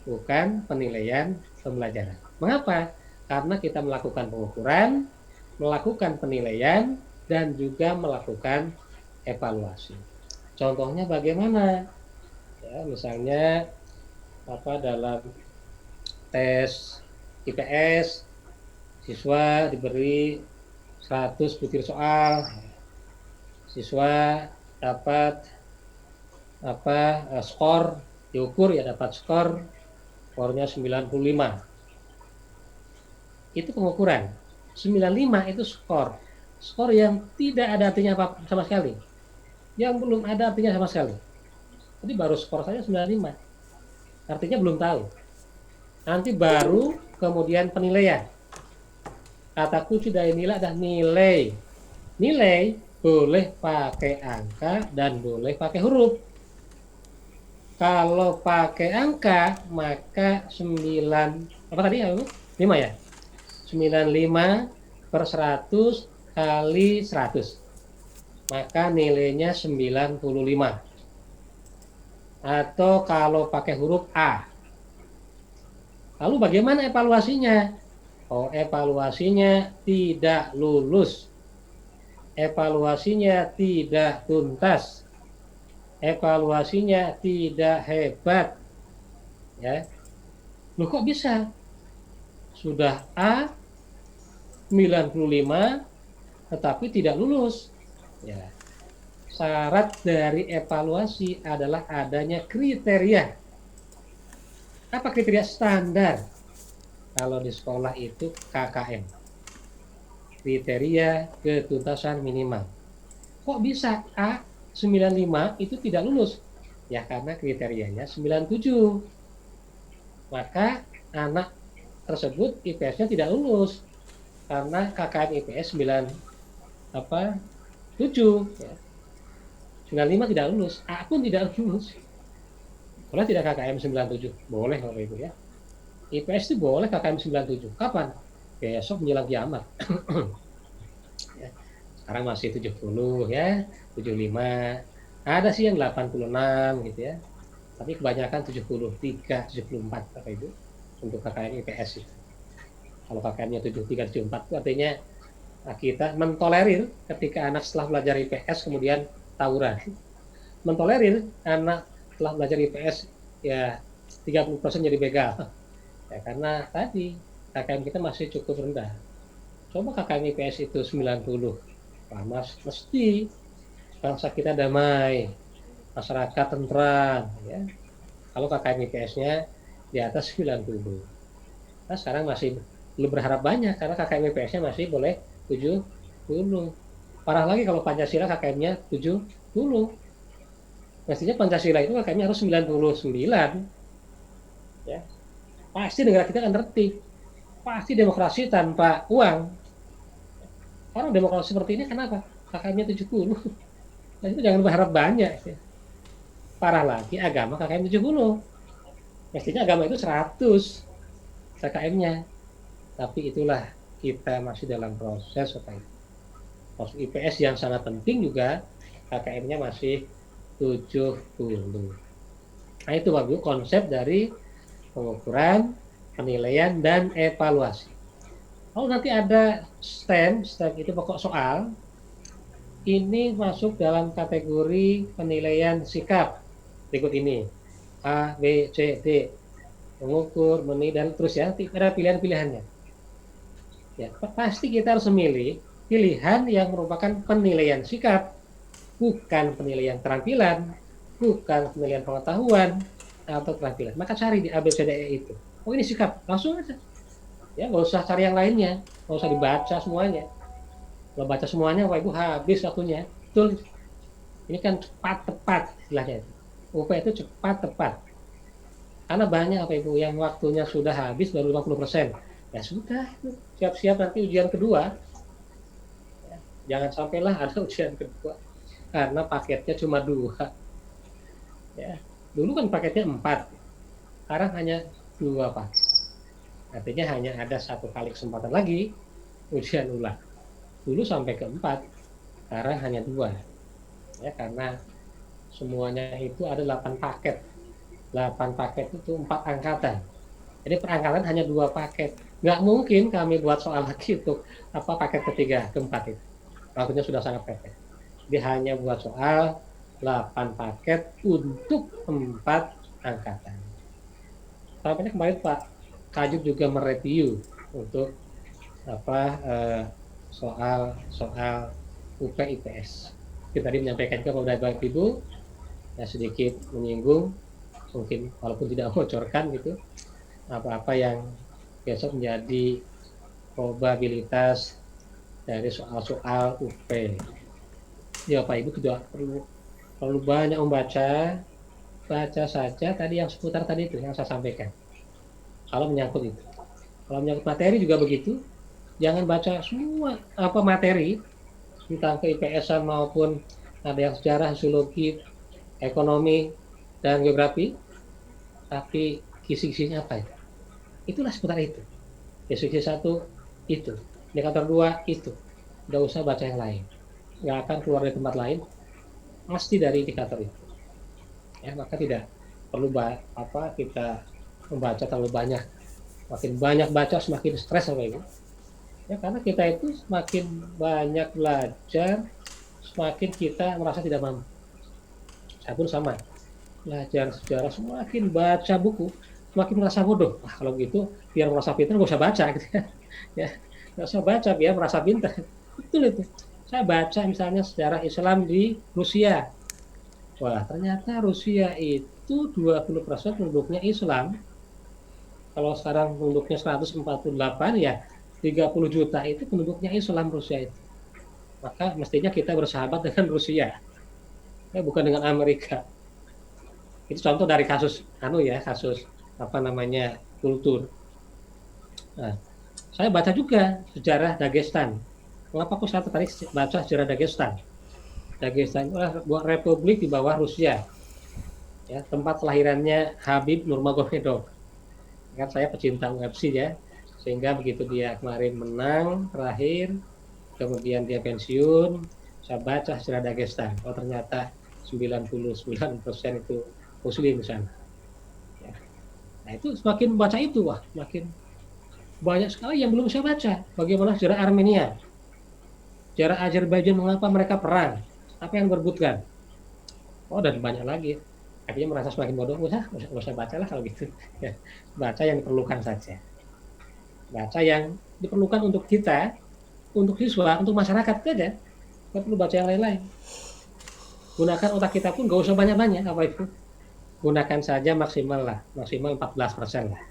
bukan penilaian pembelajaran. Mengapa? Karena kita melakukan pengukuran, melakukan penilaian, dan juga melakukan evaluasi. Contohnya bagaimana? Ya, misalnya dalam tes IPS, siswa diberi 100 butir soal, siswa dapat skor, diukur ya dapat skornya 95. Itu pengukuran. 95 itu skor yang tidak ada artinya apa sama sekali, yang belum ada artinya sama sekali. Jadi baru skor saya 95. Artinya belum tahu. Nanti baru kemudian penilaian. Kata kunci dari nilai adalah nilai. Nilai boleh pakai angka dan boleh pakai huruf. Kalau pakai angka maka 9 apa tadi? 5 ya? 95 per 100 kali 100. Maka nilainya 95. Atau kalau pakai huruf A. Lalu bagaimana evaluasinya? Oh, evaluasinya tidak lulus. Evaluasinya tidak tuntas. Evaluasinya tidak hebat. Ya. Loh kok bisa? Sudah A 95 tetapi tidak lulus. Ya. Syarat dari evaluasi adalah adanya kriteria. Apa kriteria standar? Kalau di sekolah itu KKM. Kriteria ketuntasan minimal. Kok bisa A 95 itu tidak lulus? Ya karena kriterianya 97. Maka anak tersebut IPS-nya tidak lulus. Karena KKM IPS 7 ya. 95 tidak lulus, A pun tidak lulus. Boleh tidak KKM 97? Boleh Bapak Ibu ya. IPS itu boleh KKM 97. Kapan? Besok menjelang kiamat. Ya. Sekarang masih 70 ya, 75. Ada sih yang 86 gitu ya. Tapi kebanyakan 73, 74 Bapak Ibu untuk KKM IPS itu. Kalau KKM-nya 73, 74 itu artinya kita mentolerir ketika anak setelah belajar IPS kemudian tawuran. Mentolerir anak setelah belajar IPS ya 30% jadi begal. Ya karena tadi KKM kita masih cukup rendah. Coba KKM IPS itu 90. Wah, mesti bangsa kita damai, masyarakat tentram ya. Kalau KKM IPS-nya di atas 90. Nah, sekarang masih belum berharap banyak karena KKM IPS-nya masih boleh 70. Parah lagi kalau Pancasila KKM-nya 70. Mestinya Pancasila itu KKM-nya harus 99. Ya. Pasti negara kita akan tertib. Pasti demokrasi tanpa uang. Orang demokrasi seperti ini kenapa? KKM-nya 70. Nah, itu jangan berharap banyak. Ya. Parah lagi agama KKM 70. Mestinya agama itu 100 KKM-nya. Tapi itulah kita masih dalam proses apa itu. Masuk IPS yang sangat penting juga KKM-nya masih 70. Nah itu Bapak Ibu konsep dari pengukuran, penilaian, dan evaluasi. Kalau nanti ada STEM itu pokok soal, ini masuk dalam kategori penilaian sikap. Berikut ini, A, B, C, D. Mengukur, menilai, dan terus ya, ada pilihan-pilihannya. Ya, pasti kita harus memilih pilihan yang merupakan penilaian sikap, bukan penilaian keterampilan, bukan penilaian pengetahuan atau keterampilan. Maka cari di ABCDE itu. Oh ini sikap, langsung aja. Ya nggak usah cari yang lainnya, nggak usah dibaca semuanya. Kalau baca semuanya, Bapak Ibu habis waktunya. Betul. Ini kan cepat tepat istilahnya. UP itu cepat tepat. Karena banyak Bapak Ibu yang waktunya sudah habis baru 50%. Ya sudah, siap-siap nanti ujian kedua. Jangan sampailah ada ujian kedua karena paketnya cuma 2. Ya, dulu kan paketnya 4, sekarang hanya 2 paket. Artinya hanya ada 1 kali kesempatan lagi ujian ulang. Dulu sampai ke 4, sekarang hanya 2. Ya, karena semuanya itu ada 8 paket. 8 paket itu 4 angkatan. Jadi per angkatan hanya 2 paket. Nggak mungkin kami buat soal lagi untuk paket ketiga, keempat itu. Waktunya sudah sangat mepet. Dia hanya buat soal 8 paket untuk 4 angkatan. Tampaknya kemarin Pak Kajub juga mereview untuk soal UP IPS. Kita tadi menyampaikan kepada Bapak Ibu ya sedikit menyinggung, mungkin walaupun tidak bocorkan gitu, apa-apa yang besok menjadi probabilitas dari soal-soal UP. Ya Bapak Ibu tidak perlu banyak membaca, baca saja tadi yang seputar tadi itu yang saya sampaikan. Kalau menyangkut itu. Kalau menyangkut materi juga begitu. Jangan baca semua materi tentang ke IPS-an maupun ada yang sejarah, sosiologi, ekonomi, dan geografi, tapi kisi-kisinya apa itu? Itulah seputar itu. Kisi-kisi 1 itu, indikator 2 itu. Nggak usah baca yang lain. Nggak akan keluar dari tempat lain, pasti dari indikator itu. Ya, maka tidak perlu kita membaca terlalu banyak. Makin banyak baca, semakin stres apa itu. Ya, karena kita itu semakin banyak belajar, semakin kita merasa tidak mampu. Saya pun sama, belajar sejarah semakin baca buku, semakin merasa bodoh. Kalau gitu, biar merasa pintar nggak usah baca, gitu ya. Ya, nggak usah baca biar merasa pintar. Betul itu. Saya baca misalnya sejarah Islam di Rusia. Wah, ternyata Rusia itu 20% penduduknya Islam. Kalau sekarang penduduknya 148 ya 30 juta itu penduduknya Islam Rusia itu. Maka mestinya kita bersahabat dengan Rusia. Ya, bukan dengan Amerika. Itu contoh dari kasus kultur. Nah, saya baca juga sejarah Dagestan. Mengapa kok saya tertarik baca sejarah Dagestan? Dagestan itu adalah republik di bawah Rusia. Ya, tempat kelahirannya Habib Nurmagomedov. Kan saya pecinta UFC ya. Sehingga begitu dia kemarin menang terakhir, kemudian dia pensiun, saya baca sejarah Dagestan. Oh, ternyata 99% itu Muslim di sana. Ya. Nah, itu semakin baca itu, makin banyak sekali yang belum saya baca. Bagaimana sejarah Armenia, sejarah Azerbaijan, mengapa mereka perang, apa yang berebutkan. Oh, dan banyak lagi. Akhirnya merasa semakin bodoh, nggak usah baca lah kalau gitu. Ya, baca yang diperlukan saja. Baca yang diperlukan untuk kita, untuk siswa, untuk masyarakat saja. Nggak perlu baca yang lain-lain. Gunakan otak kita pun nggak usah banyak-banyak apa itu. Gunakan saja maksimal 14% lah.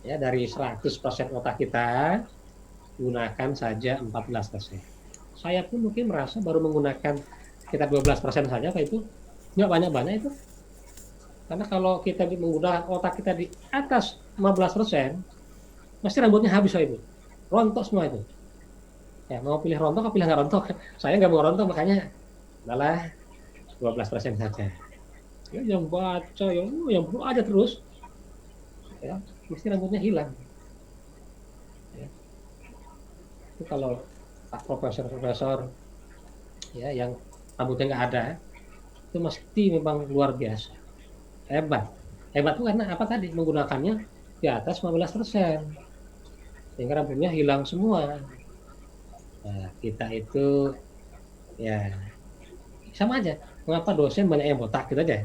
Ya, dari 100% otak kita, gunakan saja 14%. Saya pun mungkin merasa baru menggunakan sekitar 12% saja apa itu. Nggak banyak-banyak itu. Karena kalau kita menggunakan otak kita di atas 15%, pasti rambutnya habis itu, rontok semua itu. Ya, mau pilih rontok, pilih nggak rontok. Saya nggak mau rontok, makanya malah 12% saja. Ya, yang baca, yang perlu aja terus, ya, mesti rambutnya hilang. Ya. Itu kalau Pak profesor, ya, yang rambutnya nggak ada, itu mesti memang luar biasa, hebat. Hebat itu karena apa tadi? Menggunakannya di atas 15%. Sehingga rambutnya hilang semua. Nah, kita itu ya sama aja. Mengapa dosen banyak yang botak gitu aja?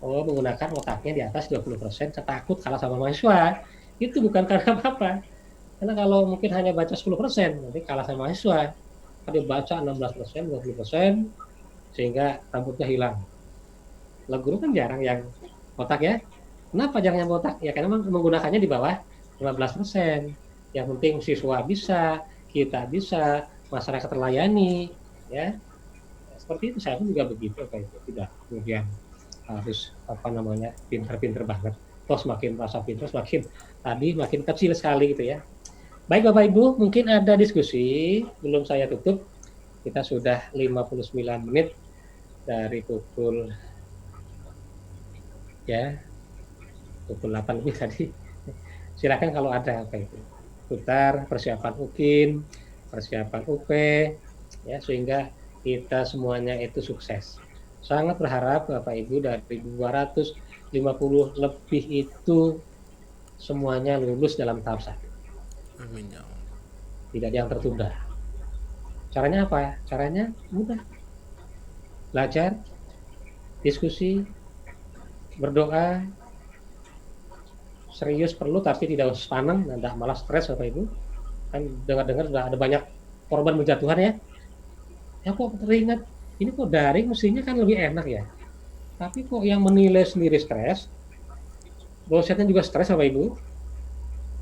Oh, menggunakan otaknya di atas 20%, takut kalah sama mahasiswa. Itu bukan karena apa-apa. Karena kalau mungkin hanya baca 10%, nanti kalah sama mahasiswa. Kalau baca 16%, 20%, sehingga rambutnya hilang. Lah guru kan jarang yang botak ya. Kenapa jarang yang botak? Ya karena menggunakannya di bawah 15%. Yang penting siswa bisa, kita bisa, masyarakat terlayani, ya. Seperti itu, saya pun juga begitu, kayak itu. Tidak kemudian harus pinter-pinter banget. Toh semakin merasa pinter, makin kecil sekali gitu ya. Baik Bapak Ibu, mungkin ada diskusi, belum saya tutup. Kita sudah 59 menit dari pukul 8 lebih tadi. Silakan kalau ada apa itu. Putar persiapan UKIN, persiapan UP, ya, sehingga kita semuanya itu sukses. Sangat berharap Bapak Ibu dari 250 lebih itu semuanya lulus dalam tahap 1. Amin ya Allah. Tidak ada yang tertunda. Caranya apa? Caranya mudah. Belajar, diskusi, berdoa, serius perlu tapi tidak sepaneng, tidak malah stres Bapak Ibu. Kan dengar-dengar sudah ada banyak korban berjatuhan ya. Ya kok teringat, ini kok daring mestinya kan lebih enak ya. Tapi kok yang menilai sendiri stres, dosennya juga stres Bapak Ibu.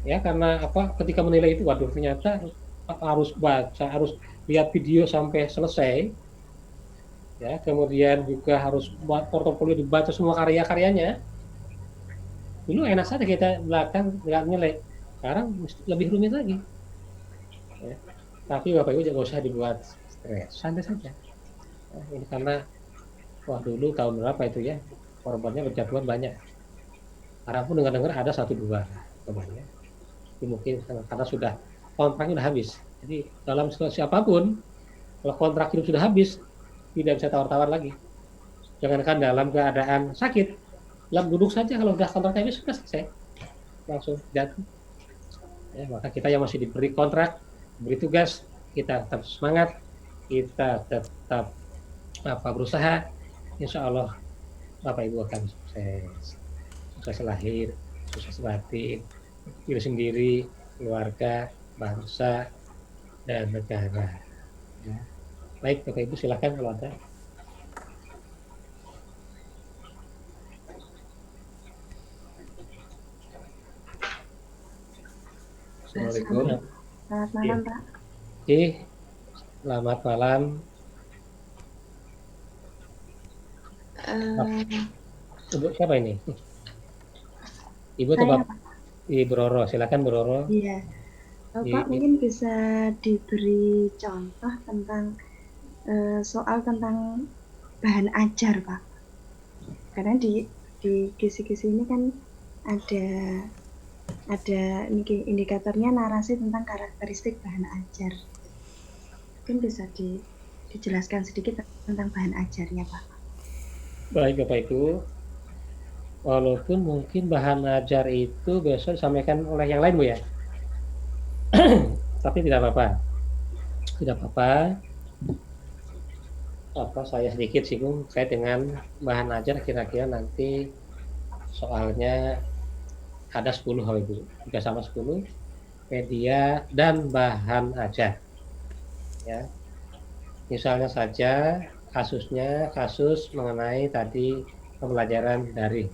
Ya karena apa? Ketika menilai itu, waduh ternyata harus baca, harus lihat video sampai selesai. Ya, kemudian juga harus buat portofolio, dibaca semua karya-karyanya. Dulu enak saja kita belakang nggak nilai, sekarang lebih rumit lagi. Ya. Tapi Bapak Ibu jangan usah dibuat stres, santai saja. Nah, ini karena dulu tahun berapa itu ya, korbannya berjatuhan banyak. Sekarang pun dengar-dengar ada 1-2 korbannya. Jadi mungkin karena sudah kontraknya sudah habis. Jadi dalam situasi apapun, kalau kontrak hidup sudah habis, tidak bisa tawar-tawar lagi. Jangankan dalam keadaan sakit, dalam duduk saja kalau sudah kontraknya habis sudah selesai, langsung jatuh. Ya, maka kita yang masih diberi kontrak, diberi tugas, kita tetap semangat, kita tetap berusaha. Insya Allah Bapak Ibu akan sukses. Sukses lahir, sukses batin, diri sendiri, keluarga, bangsa, dan negara. Ya. Baik Bapak Ibu, silakan kalau ada. Assalamualaikum. Selamat malam, Pak. Selamat malam. Ibu siapa ini? Ibu atau Saya, Bapak? Ibu Roro, silakan Bu Roro. Iya. Bapak mungkin bisa diberi contoh tentang soal tentang bahan ajar, Pak. Karena di kisi-kisi ini kan ada indikatornya narasi tentang karakteristik bahan ajar. Mungkin bisa dijelaskan sedikit tentang bahan ajarnya, Pak. Baik Bapak Ibu. Walaupun mungkin bahan ajar itu besok disampaikan oleh yang lain Bu ya. Tapi tidak apa-apa. Tidak apa-apa. Saya sedikit singgung terkait dengan bahan ajar, kira-kira nanti soalnya ada 10 Bapak Ibu. 3 sama 10 media dan bahan ajar. Ya. Misalnya saja kasus mengenai tadi pembelajaran daring.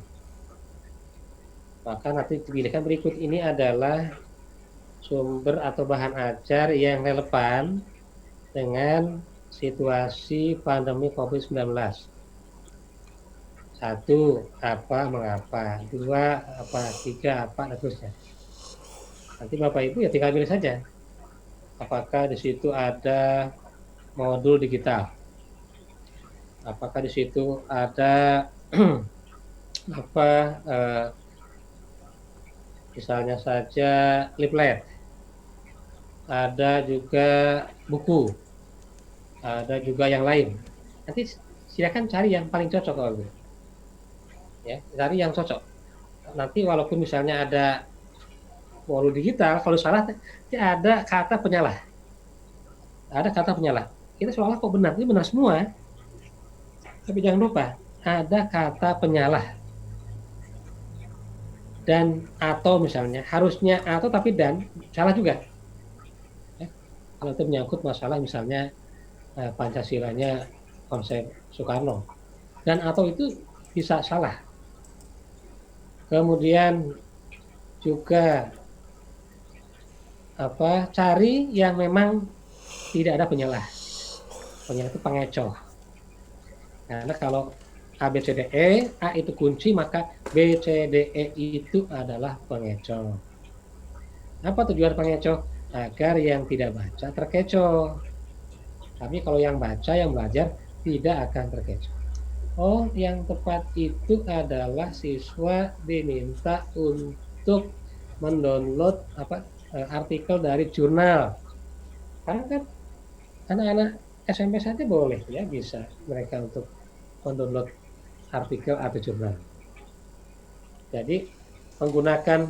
Maka nanti dipilihkan berikut ini adalah sumber atau bahan ajar yang relevan dengan situasi pandemi COVID-19. 1, apa, mengapa. 2, apa, 3, apa, dan seterusnya. Nanti Bapak Ibu ya tinggal pilih saja. Apakah di situ ada modul digital? Apakah di situ ada misalnya saja leaflet, ada juga buku, ada juga yang lain. Nanti silakan cari yang paling cocok kalau ya, cari yang cocok. Nanti walaupun misalnya ada modul digital, kalau salah ada kata penyalah. Ada kata penyalah. Kita seolah kok benar, ini benar semua. Tapi jangan lupa ada kata penyalah. Dan atau misalnya harusnya atau tapi dan salah juga. Ya, kalau itu menyangkut masalah misalnya Pancasilanya konsep Soekarno. Dan atau itu bisa salah. Kemudian juga cari yang memang tidak ada penyalah. Penyalah itu pengecoh. Karena kalau A, B, C, D, E, A itu kunci, maka B, C, D, E itu adalah pengecoh. Apa tujuan pengecoh? Agar yang tidak baca terkecoh. Tapi kalau yang baca, yang belajar, tidak akan terkecoh. Oh, yang tepat itu adalah siswa diminta untuk mendownload artikel dari jurnal. Karena kan anak-anak SMP saja boleh ya, bisa mereka untuk mendownload artikel atau jurnal. Jadi menggunakan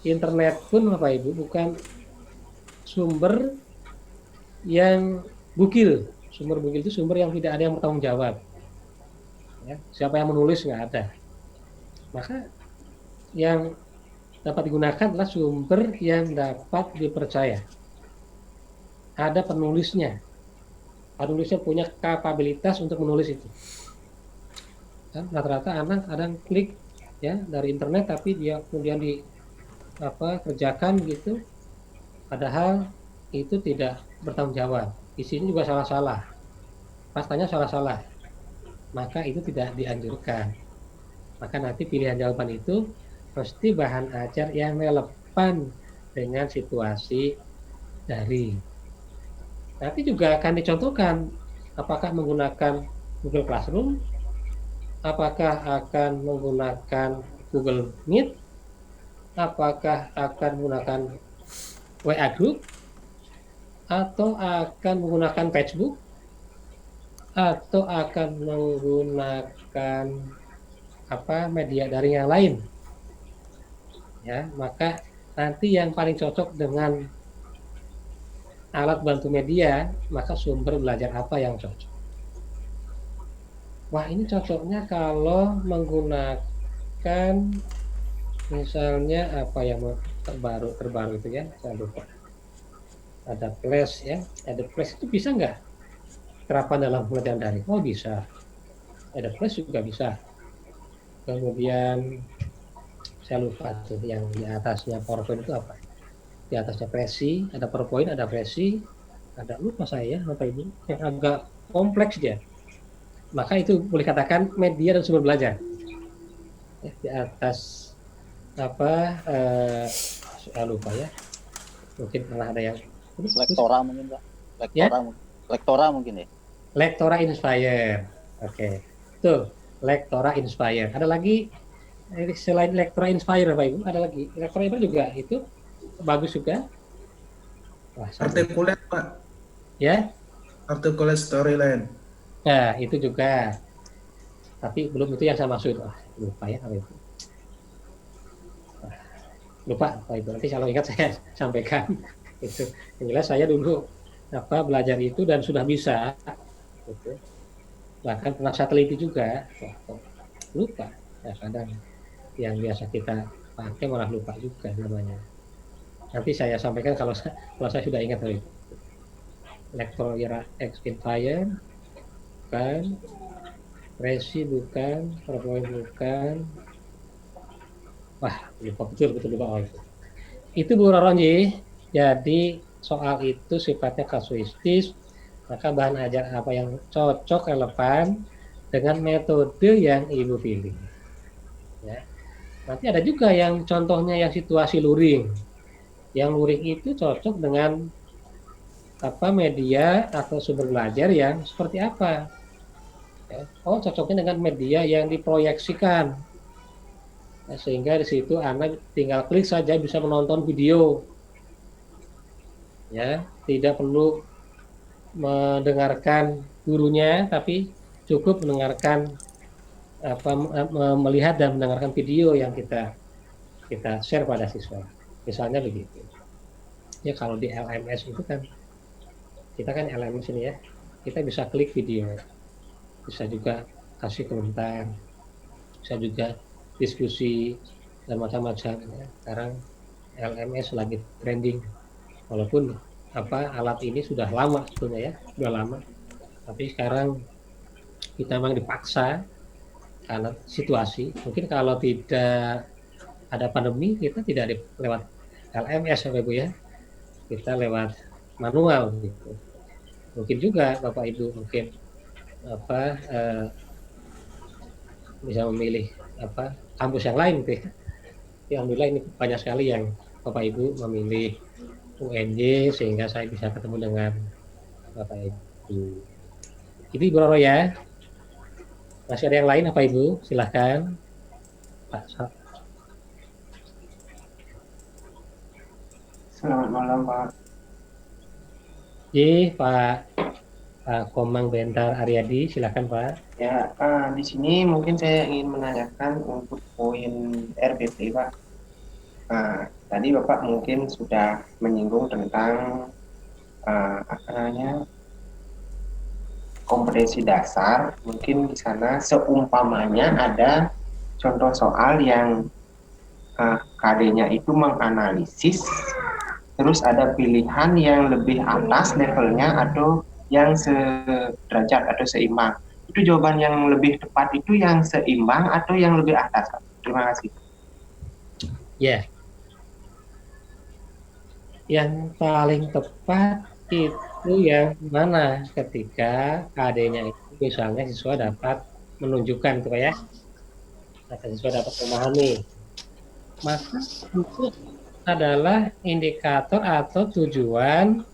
internet pun Bapak Ibu bukan sumber yang bukil. Sumber bukil itu sumber yang tidak ada yang bertanggung jawab. Ya, siapa yang menulis nggak ada. Maka yang dapat digunakan adalah sumber yang dapat dipercaya. Ada penulisnya. Penulisnya punya kapabilitas untuk menulis itu. Dan rata-rata anak kadang klik ya dari internet tapi dia kemudian kerjakan gitu. Padahal itu tidak bertanggung jawab. Isinya juga salah-salah. Pastanya salah-salah. maka itu tidak dianjurkan. Maka nanti pilihan jawaban itu mesti bahan ajar yang relevan dengan situasi daring. Nanti juga akan dicontohkan apakah menggunakan Google Classroom, apakah akan menggunakan Google Meet, apakah akan menggunakan WA Group, atau akan menggunakan Facebook, atau akan menggunakan media daring yang lain. Ya, maka nanti yang paling cocok dengan alat bantu media, maka sumber belajar apa yang cocok. Wah, ini cocoknya kalau menggunakan misalnya apa yang terbaru itu ya, saya lupa. Ada Flash ya, ada Flash itu bisa nggak terapan dalam pembelajaran daring? Oh bisa, ada Flash juga bisa. Kemudian saya lupa tuh yang di atasnya PowerPoint itu apa? Di atasnya Prezi, ada PowerPoint, ada Prezi, ada lupa saya apa ini yang agak kompleks dia. Maka itu boleh katakan media dan sumber belajar. Ya, di atas saya lupa ya. Mungkin pernah ada yang Lektora mungkin Pak. Lektora mungkin ya. Lektora Inspire. Oke. Tuh, Lektora Inspire. Ada lagi selain Lektora Inspire Bapak Ibu, ada lagi. Lektora Inspire juga itu bagus juga. Wah, Articulate Pak. Ya. Articulate storyline. Nah, itu juga. Tapi belum itu yang saya maksud. Lupa ya kalau itu. Lupa Pak Ibu. Nanti kalau ingat saya sampaikan. Itu. Yang jelas saya dulu belajar itu dan sudah bisa. Gitu. Bahkan pernah saya teliti juga. Lupa. Ya, kadang yang biasa kita pakai malah lupa juga namanya. Nanti saya sampaikan kalau saya sudah ingat itu. Lektora Inspire bukan, Prezi bukan, PowerPoint bukan. Wah, lupa betul lupa itu. Itu Bu Roronji. Jadi soal itu sifatnya kasuistis, maka bahan ajar apa yang cocok relevan dengan metode yang Ibu pilih. Ya. Nanti ada juga yang contohnya yang situasi luring. Yang luring itu cocok dengan media atau sumber belajar yang seperti apa. Oh, cocoknya dengan media yang diproyeksikan. Nah, sehingga di situ anak tinggal klik saja bisa menonton video. Ya, tidak perlu mendengarkan gurunya, tapi cukup mendengarkan melihat dan mendengarkan video yang kita share pada siswa. Misalnya begitu. Ya, kalau di LMS itu kan kita kan LMS ini ya, kita bisa klik video. Bisa juga kasih komentar, bisa juga diskusi dan macam-macam ya. Sekarang LMS lagi trending, walaupun alat ini sudah lama sebetulnya ya, sudah lama, tapi sekarang kita memang dipaksa karena situasi. Mungkin kalau tidak ada pandemi kita tidak lewat LMS Bapak Ibu ya, kita lewat manual gitu. Mungkin juga Bapak Ibu mungkin bisa memilih kampus yang lain gitu ya. Ya, alhamdulillah ini banyak sekali yang Bapak Ibu memilih UNJ sehingga saya bisa ketemu dengan Bapak Ibu. Itu Ibu Roro ya. Masih ada yang lain Bapak Ibu? Silahkan Pak. Selamat malam Pak. Pak Komang Bentar Aryadi, silakan Pak. Ya, di sini mungkin saya ingin menanyakan untuk poin RBP Pak. Tadi Bapak mungkin sudah menyinggung tentang kompetensi dasar. Mungkin di sana seumpamanya ada contoh soal yang KD-nya itu menganalisis, terus ada pilihan yang lebih atas levelnya atau yang sederajat atau seimbang. Itu jawaban yang lebih tepat itu yang seimbang atau yang lebih atas? Terima kasih. Ya. Yang paling tepat itu yang mana ketika KD-nya itu misalnya siswa dapat menunjukkan itu ya, agar siswa dapat memahami. Maka itu adalah indikator atau tujuan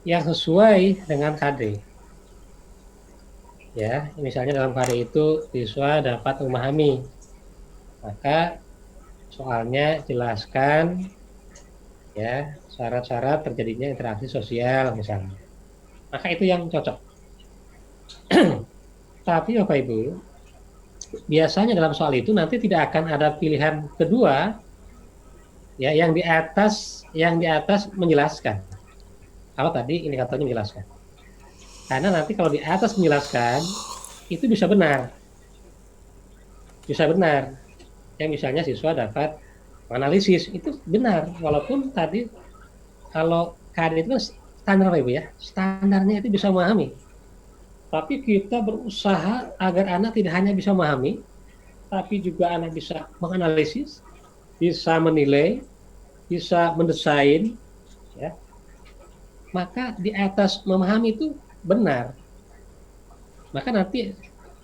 yang sesuai dengan KD. Ya, misalnya dalam KD itu siswa dapat memahami, maka soalnya jelaskan ya syarat-syarat terjadinya interaksi sosial misalnya. Maka itu yang cocok. Tapi Bapak Ibu, biasanya dalam soal itu nanti tidak akan ada pilihan kedua ya yang di atas menjelaskan. Kalau tadi indikatornya menjelaskan. Karena nanti kalau di atas menjelaskan itu bisa benar. Bisa benar. Yang misalnya siswa dapat analisis itu benar walaupun tadi kalau KD itu kan standar Ibu ya. Standarnya itu bisa memahami. Tapi kita berusaha agar anak tidak hanya bisa memahami, tapi juga anak bisa menganalisis, bisa menilai, bisa mendesain, ya. Maka di atas memahami itu benar. Maka nanti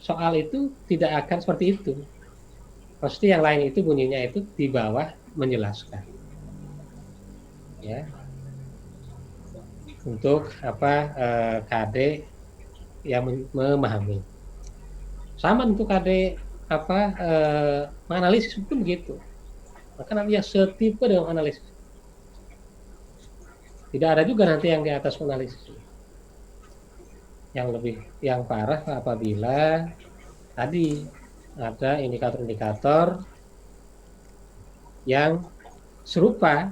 soal itu tidak akan seperti itu. Pasti yang lain itu bunyinya itu di bawah menjelaskan. Ya. Untuk KD yang memahami. Sama untuk KD menganalisis itu begitu. Maka nanti ya setipe dengan analisis. Tidak ada juga nanti yang di atas analisis. Yang parah apabila tadi ada indikator-indikator yang serupa.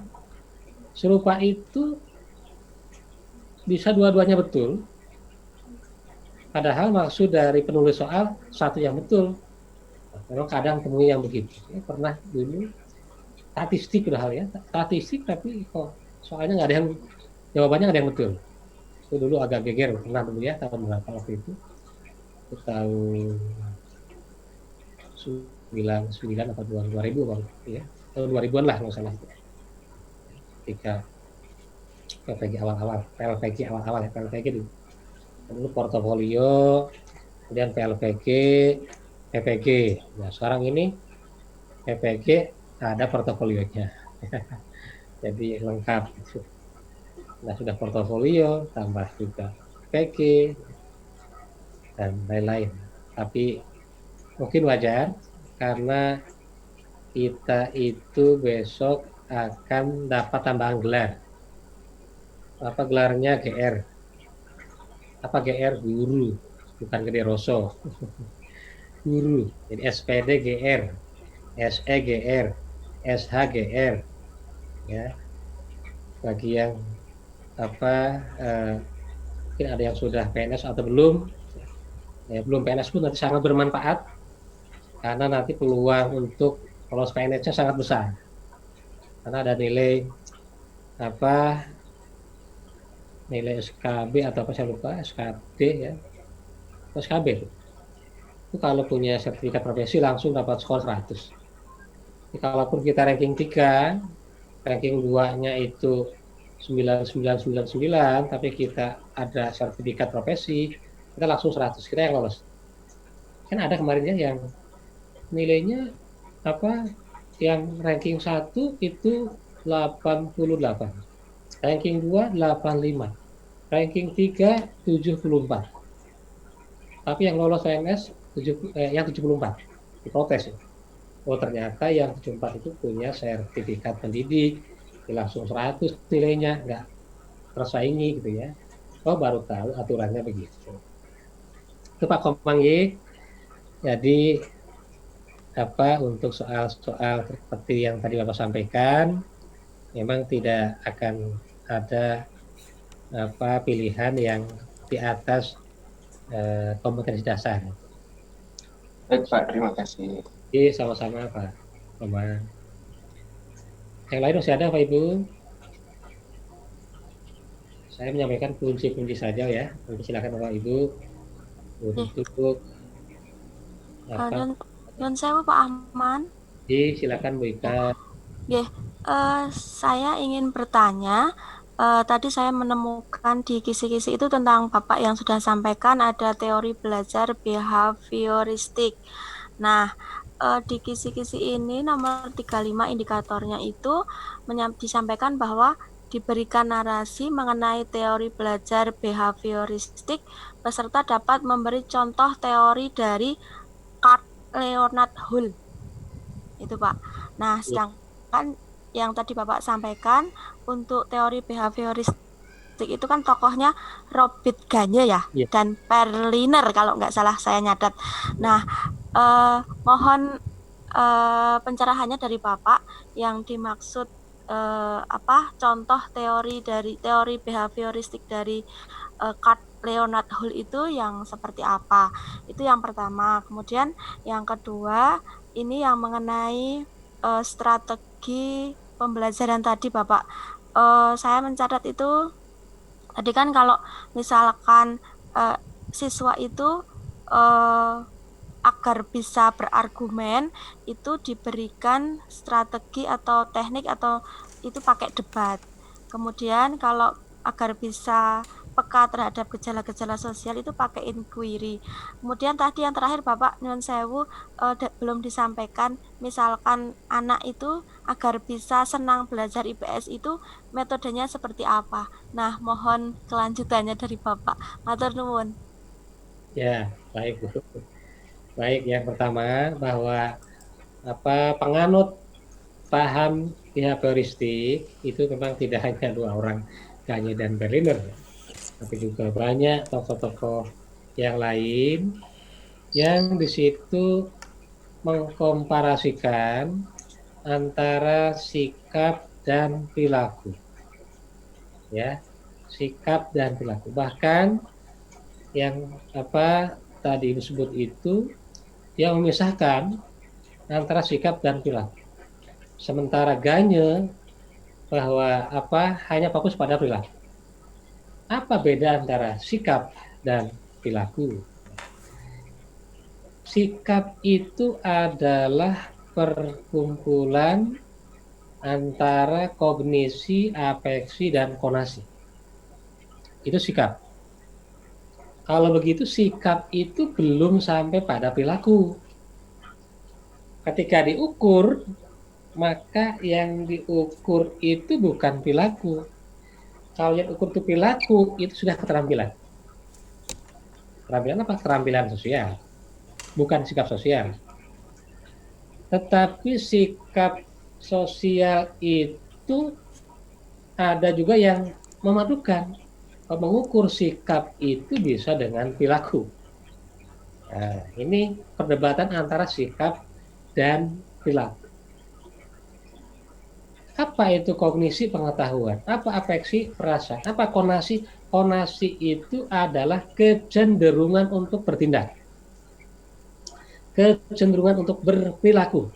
Serupa itu bisa dua-duanya betul. Padahal maksud dari penulis soal satu yang betul. Memang kadang temui yang begitu. Ya, pernah dulu statistik udah hal ya. Statistik tapi kok soalnya nggak ada yang jawabannya nggak ada yang betul. Itu dulu agak geger pernah dulu ya tahun berapa waktu itu. Itu tahun 99 atau 2000 bang, ya tahun 2000-an lah nggak salah. Ketika PLPG awal-awal ya PLPG dulu portofolio, kemudian PLPG, PPG. Nah sekarang ini PPG ada portofolionya, jadi lengkap. Nah sudah portofolio, tambah juga PPG dan lain-lain. Tapi mungkin wajar karena kita itu besok akan dapat tambahan gelar. Apa gelarnya GR? Apa GR? Guru, bukan Gede Roso. Guru. Jadi SPD GR, SE GR, SH GR. Ya. Bagi yang mungkin ada yang sudah PNS atau belum, ya, belum PNS pun nanti sangat bermanfaat karena nanti peluang untuk lolos PNS-nya sangat besar karena ada nilai nilai SKB atau apa saya lupa, SKB ya, SKB itu kalau punya sertifikat profesi langsung dapat skor 100. Jadi, kalaupun kita ranking 3, ranking 2-nya itu 9999, tapi kita ada sertifikat profesi, kita langsung 100, kita yang lolos. Kan ada kemarinnya yang nilainya yang ranking 1 itu 88, ranking 2 85, ranking 3 74, tapi yang lolos PNS yang 74 diprotes. Oh ternyata yang 74 itu punya sertifikat pendidik, langsung 100 nilainya, nggak tersaingi gitu ya. Oh baru tahu aturannya begitu. Itu Pak Komang Y. Jadi untuk soal-soal seperti yang tadi Bapak sampaikan, memang tidak akan ada pilihan yang di atas kompetensi dasar. Baik Pak, terima kasih. Jadi sama-sama Pak Komang. Yang lain masih ada Pak Ibu? Saya menyampaikan kunci-kunci saja ya. Nanti silakan Bapak Ibu untuk dan saya Pak Ahman. Silakan Bu Ika. Saya ingin bertanya tadi saya menemukan di kisi-kisi itu tentang Bapak yang sudah sampaikan ada teori belajar behavioristik. Nah, di kisi-kisi ini nomor 35 indikatornya itu disampaikan bahwa diberikan narasi mengenai teori belajar behavioristik, peserta dapat memberi contoh teori dari Carl Leonard Hull. Itu Pak. Nah, sedangkan yang tadi Bapak sampaikan untuk teori behavioristik itu kan tokohnya Robert Gagne ya, dan Perliner kalau nggak salah saya nyatet. Nah, mohon pencerahannya dari Bapak yang dimaksud contoh teori behavioristik dari Carl Leonard Hull itu yang seperti apa? Itu yang pertama. Kemudian yang kedua ini yang mengenai strategi pembelajaran tadi Bapak. Saya mencatat itu tadi kan kalau misalkan siswa itu agar bisa berargumen itu diberikan strategi atau teknik atau itu pakai debat. Kemudian kalau agar bisa peka terhadap gejala-gejala sosial itu pakai inquiry. Kemudian tadi yang terakhir Bapak nyuwun sewu belum disampaikan, misalkan anak itu agar bisa senang belajar IPS itu metodenya seperti apa. Nah, mohon kelanjutannya dari Bapak. Matur nuwun. Ya, baik Bu. Baik, yang pertama bahwa penganut paham behavioristik itu memang tidak hanya dua orang, Gagne dan Berliner, tapi juga banyak tokoh-tokoh yang lain yang di situ mengkomparasikan antara sikap dan perilaku. Ya, sikap dan perilaku. Bahkan yang tadi disebut itu yang memisahkan antara sikap dan perilaku. Sementara Gagne bahwa hanya fokus pada perilaku. Apa beda antara sikap dan perilaku? Sikap itu adalah perkumpulan antara kognisi, afeksi, dan konasi. Itu sikap. Kalau begitu sikap itu belum sampai pada perilaku. Ketika diukur, maka yang diukur itu bukan perilaku. Kalau yang ukur itu perilaku, itu sudah keterampilan. Keterampilan apa? Keterampilan sosial. Bukan sikap sosial. Tetapi sikap sosial itu ada juga yang memadukan. Mengukur sikap itu bisa dengan perilaku. Nah, ini perdebatan antara sikap dan perilaku. Apa itu kognisi pengetahuan? Apa afeksi perasaan? Apa konasi? Konasi itu adalah kecenderungan untuk bertindak. Kecenderungan untuk berperilaku.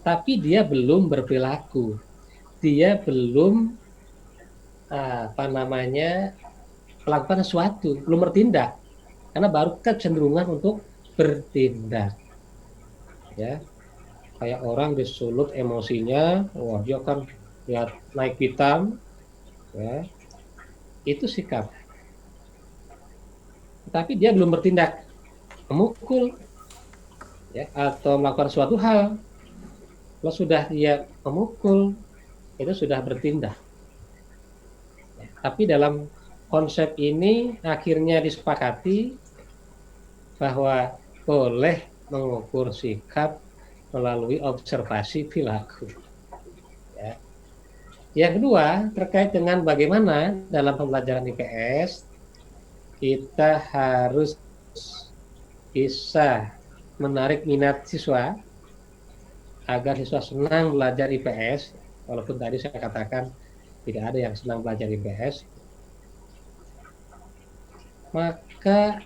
Tapi dia belum berperilaku. Dia belum melakukan sesuatu, belum bertindak. Karena baru kecenderungan untuk bertindak. Ya. Kayak orang disulut emosinya, wah dia kan lihat naik pitam, ya, itu sikap. Tapi dia belum bertindak, memukul, ya, atau melakukan suatu hal. Kalau sudah dia memukul, itu sudah bertindak. Ya, tapi dalam konsep ini akhirnya disepakati bahwa boleh mengukur sikap melalui observasi perilaku. Ya. Yang kedua, terkait dengan bagaimana dalam pembelajaran IPS kita harus bisa menarik minat siswa agar siswa senang belajar IPS, walaupun tadi saya katakan tidak ada yang senang belajar IPS. Maka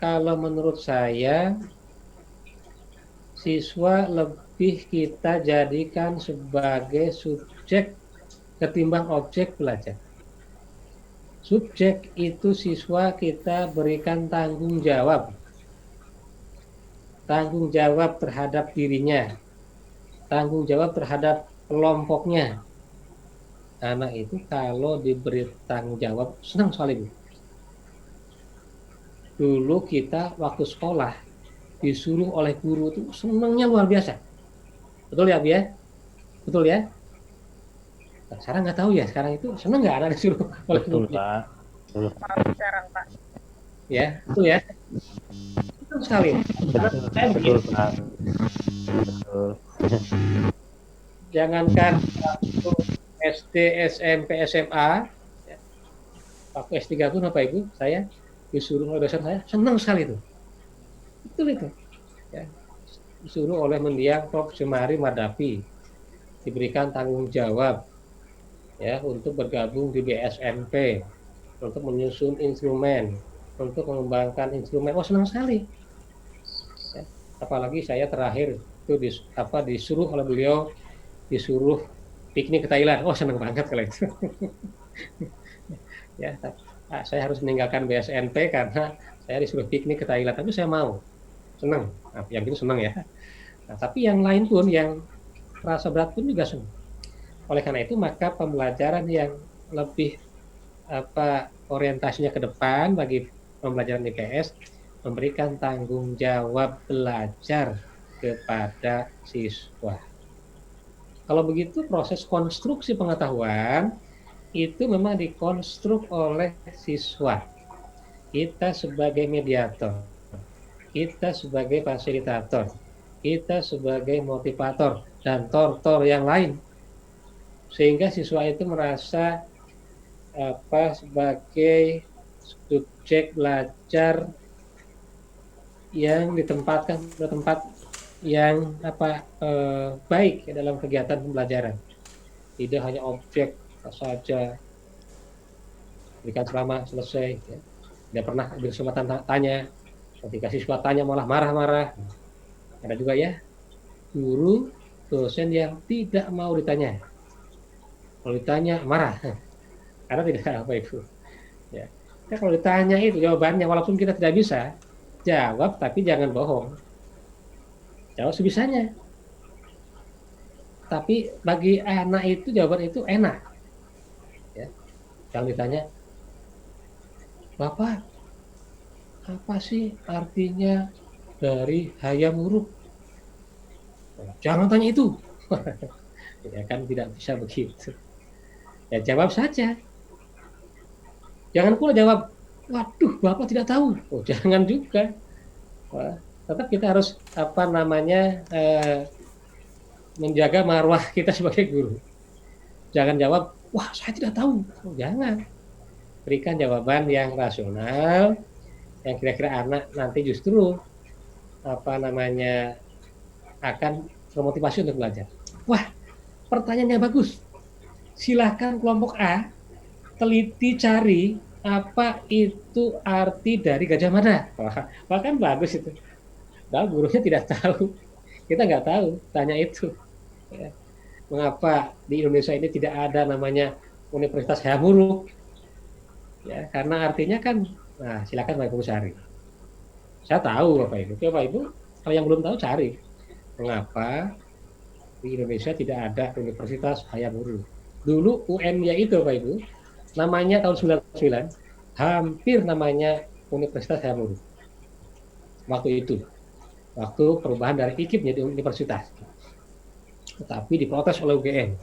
kalau menurut saya siswa lebih kita jadikan sebagai subjek ketimbang objek belajar. Subjek itu siswa kita berikan tanggung jawab. Tanggung jawab terhadap dirinya. Tanggung jawab terhadap kelompoknya. anak itu kalau diberi tanggung jawab senang sekali, Bu. Dulu kita waktu sekolah disuruh oleh guru itu senangnya luar biasa. Betul ya, Bu ya? Betul ya? Nah, sekarang nggak tahu ya, sekarang itu senang nggak anak disuruh oleh Betul, guru? Pak. Betul. Ya, betul ya? Senang sekali. Betul, Saya betul, begini, Pak. Betul. jangankan waktu SD, SMP, SMA, ya, waktu S3 pun Bapak Ibu, saya disuruh oleh dosen saya, senang sekali itu. Betul itu. Ya. Disuruh oleh mendiang Prof. Jemari Madapi, diberikan tanggung jawab ya untuk bergabung di BSNP, untuk menyusun instrumen, untuk mengembangkan instrumen. Oh, senang sekali. Ya. Apalagi saya terakhir itu disuruh oleh beliau, disuruh piknik ke Thailand. Oh, senang banget kalau itu. Ya, saya harus meninggalkan BSNP karena saya disuruh piknik ke Thailand, tapi saya mau, senang. Nah, yang itu senang ya. Nah, tapi yang lain pun, yang rasa berat pun juga senang. Oleh karena itu, maka pembelajaran yang lebih orientasinya ke depan bagi pembelajaran IPS memberikan tanggung jawab belajar kepada siswa. Kalau begitu, proses konstruksi pengetahuan itu memang dikonstruk oleh siswa. Kita sebagai mediator, kita sebagai fasilitator, kita sebagai motivator, dan tor yang lain. Sehingga siswa itu merasa sebagai subjek belajar yang ditempatkan pada tempat yang baik dalam kegiatan pembelajaran. Tidak hanya objek saja, berikan ceramah selesai, ya. Tidak pernah ambil kesempatan tanya. Ketika siswa tanya malah marah-marah. Ada juga ya guru, dosen yang tidak mau ditanya. Kalau ditanya marah, karena tidak apa itu. Ya. Nah, kalau ditanya itu jawabannya, walaupun kita tidak bisa jawab, tapi jangan bohong. Jawab sebisanya. Tapi bagi anak itu jawaban itu enak. Ya. Yang ditanya, Bapak, apa sih artinya dari hayam huruf? Jangan tanya itu. Ya kan tidak bisa begitu. Ya jawab saja. Jangan pula jawab, waduh Bapak tidak tahu. Oh, jangan juga. Wah, tetap kita harus menjaga marwah kita sebagai guru. Jangan jawab, wah saya tidak tahu. Oh, jangan. Berikan jawaban yang rasional, yang kira-kira anak nanti justru akan termotivasi untuk belajar. Wah, pertanyaannya bagus. Silahkan kelompok A teliti cari apa itu arti dari Gajah Mada. Wah kan bagus itu. Nah, gurunya tidak tahu. Kita nggak tahu, tanya itu. Ya. Mengapa di Indonesia ini tidak ada namanya Universitas Hayam Huruf? Ya, karena artinya kan, nah silakan Bapak Ibu cari. Saya tahu Bapak Ibu. Bapak Ibu, kalau yang belum tahu cari. Mengapa di Indonesia tidak ada Universitas Hayam Huruf? Dulu UN-nya itu Bapak Ibu, namanya tahun 99, hampir namanya Universitas Hayam Huruf. Waktu itu, waktu perubahan dari IKIP menjadi universitas. Tetapi diprotes oleh UGM.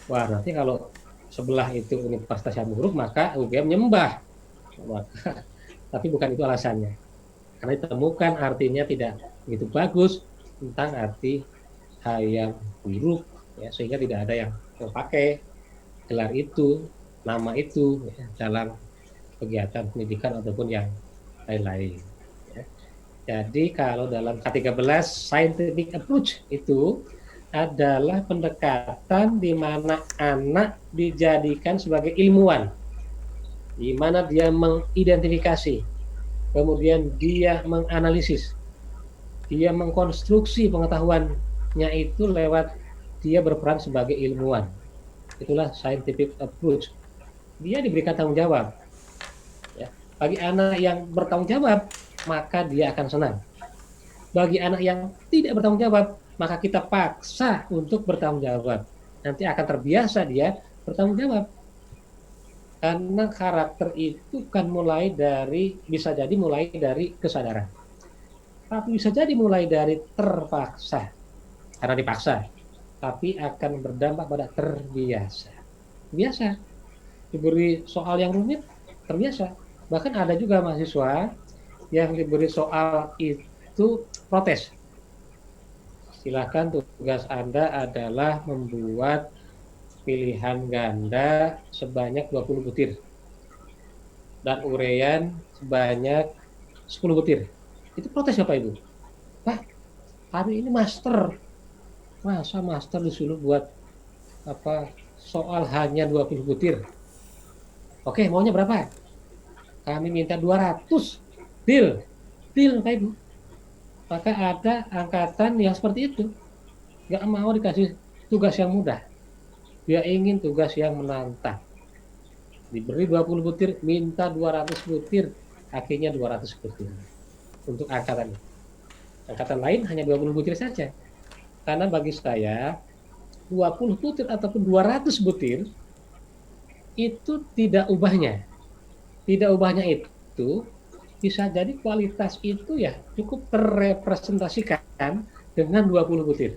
Wah, nanti kalau sebelah itu Universitas Hayam Huruf, maka UGM nyembah. Tapi bukan itu alasannya. Karena ditemukan artinya tidak begitu bagus tentang arti hayam huruf, ya, sehingga tidak ada yang memakai gelar itu, nama itu ya, dalam kegiatan pendidikan ataupun yang lain-lain. Ya. Jadi kalau dalam K13 scientific approach itu adalah pendekatan di mana anak dijadikan sebagai ilmuwan, di mana dia mengidentifikasi, kemudian dia menganalisis, dia mengkonstruksi pengetahuannya itu lewat dia berperan sebagai ilmuwan. Itulah scientific approach. Dia diberikan tanggung jawab. Ya. Bagi anak yang bertanggung jawab, maka dia akan senang. Bagi anak yang tidak bertanggung jawab, maka kita paksa untuk bertanggung jawab. Nanti akan terbiasa dia bertanggung jawab. Karena karakter itu kan bisa jadi mulai dari kesadaran. Tapi bisa jadi mulai dari terpaksa, karena dipaksa. Tapi akan berdampak pada terbiasa. Biasa. Diberi soal yang rumit, terbiasa. Bahkan ada juga mahasiswa yang diberi soal itu protes. Silakan tugas Anda adalah membuat pilihan ganda sebanyak 20 butir dan urean sebanyak 10 butir. Itu protes Bapak Ibu. Pak, hari ini master. Masa master disuruh buat soal hanya 20 butir. Oke, maunya berapa? Kami minta 200. Deal Bapak Ibu. Maka ada angkatan yang seperti itu. Nggak mau dikasih tugas yang mudah. Dia ingin tugas yang menantang. Diberi 20 butir, minta 200 butir, akhirnya 200 butir. Untuk angkatan. Angkatan lain hanya 20 butir saja. Karena bagi saya, 20 butir ataupun 200 butir, itu tidak ubahnya. Tidak ubahnya itu, bisa jadi kualitas itu ya cukup terrepresentasikan dengan 20 butir.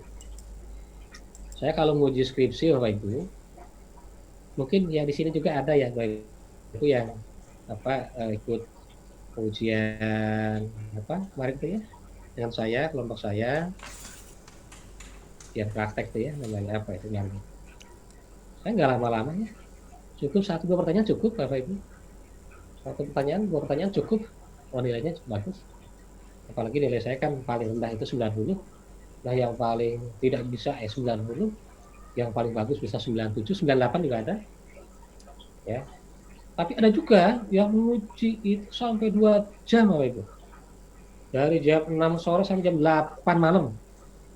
Saya kalau menguji skripsi Bapak Ibu, mungkin ya di sini juga ada ya Bapak Ibu yang ikut ujian kemarin itu ya dengan saya, kelompok saya, yang praktek itu ya namanya itu nyari. Saya nggak lama-lama ya, cukup 1-2 pertanyaan cukup Bapak Ibu. 1 pertanyaan, 2 pertanyaan cukup, nilainya bagus. Apalagi nilai saya kan paling rendah itu 90. Nah yang paling tidak bisa 90, yang paling bagus bisa 97, 98 juga ada. Ya. Tapi ada juga yang menguji itu sampai 2 jam Bapak Ibu. Dari jam 6 sore sampai jam 8 malam.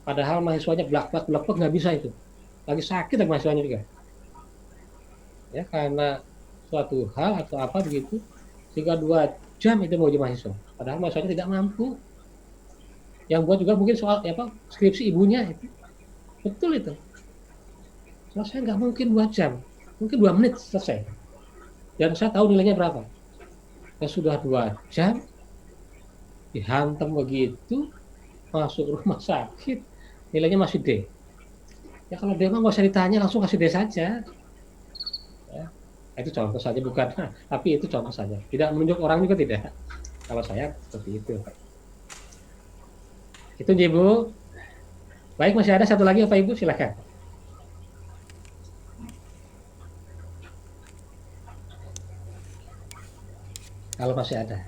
Padahal mahasiswanya blak-blak nggak bisa itu. Lagi sakit lagi mahasiswanya juga. Ya, karena suatu hal atau apa begitu, sehingga 2 jam itu mau uji mahasiswa. Padahal mahasiswanya tidak mampu. Yang buat juga mungkin soal skripsi ibunya itu. Betul itu. Selesai nggak mungkin 2 jam. Mungkin 2 menit selesai. Dan saya tahu nilainya berapa. Ya sudah 2 jam, dihantam begitu, masuk rumah sakit, nilainya masih D. Ya kalau D mah nggak usah ditanya, langsung kasih D saja. Ya, itu contoh saja bukan, tapi itu contoh saja. Tidak menunjuk orang juga tidak. Kalau saya seperti itu. Itu Ibu. Baik, masih ada satu lagi Bapak Ibu, silakan. Kalau masih ada.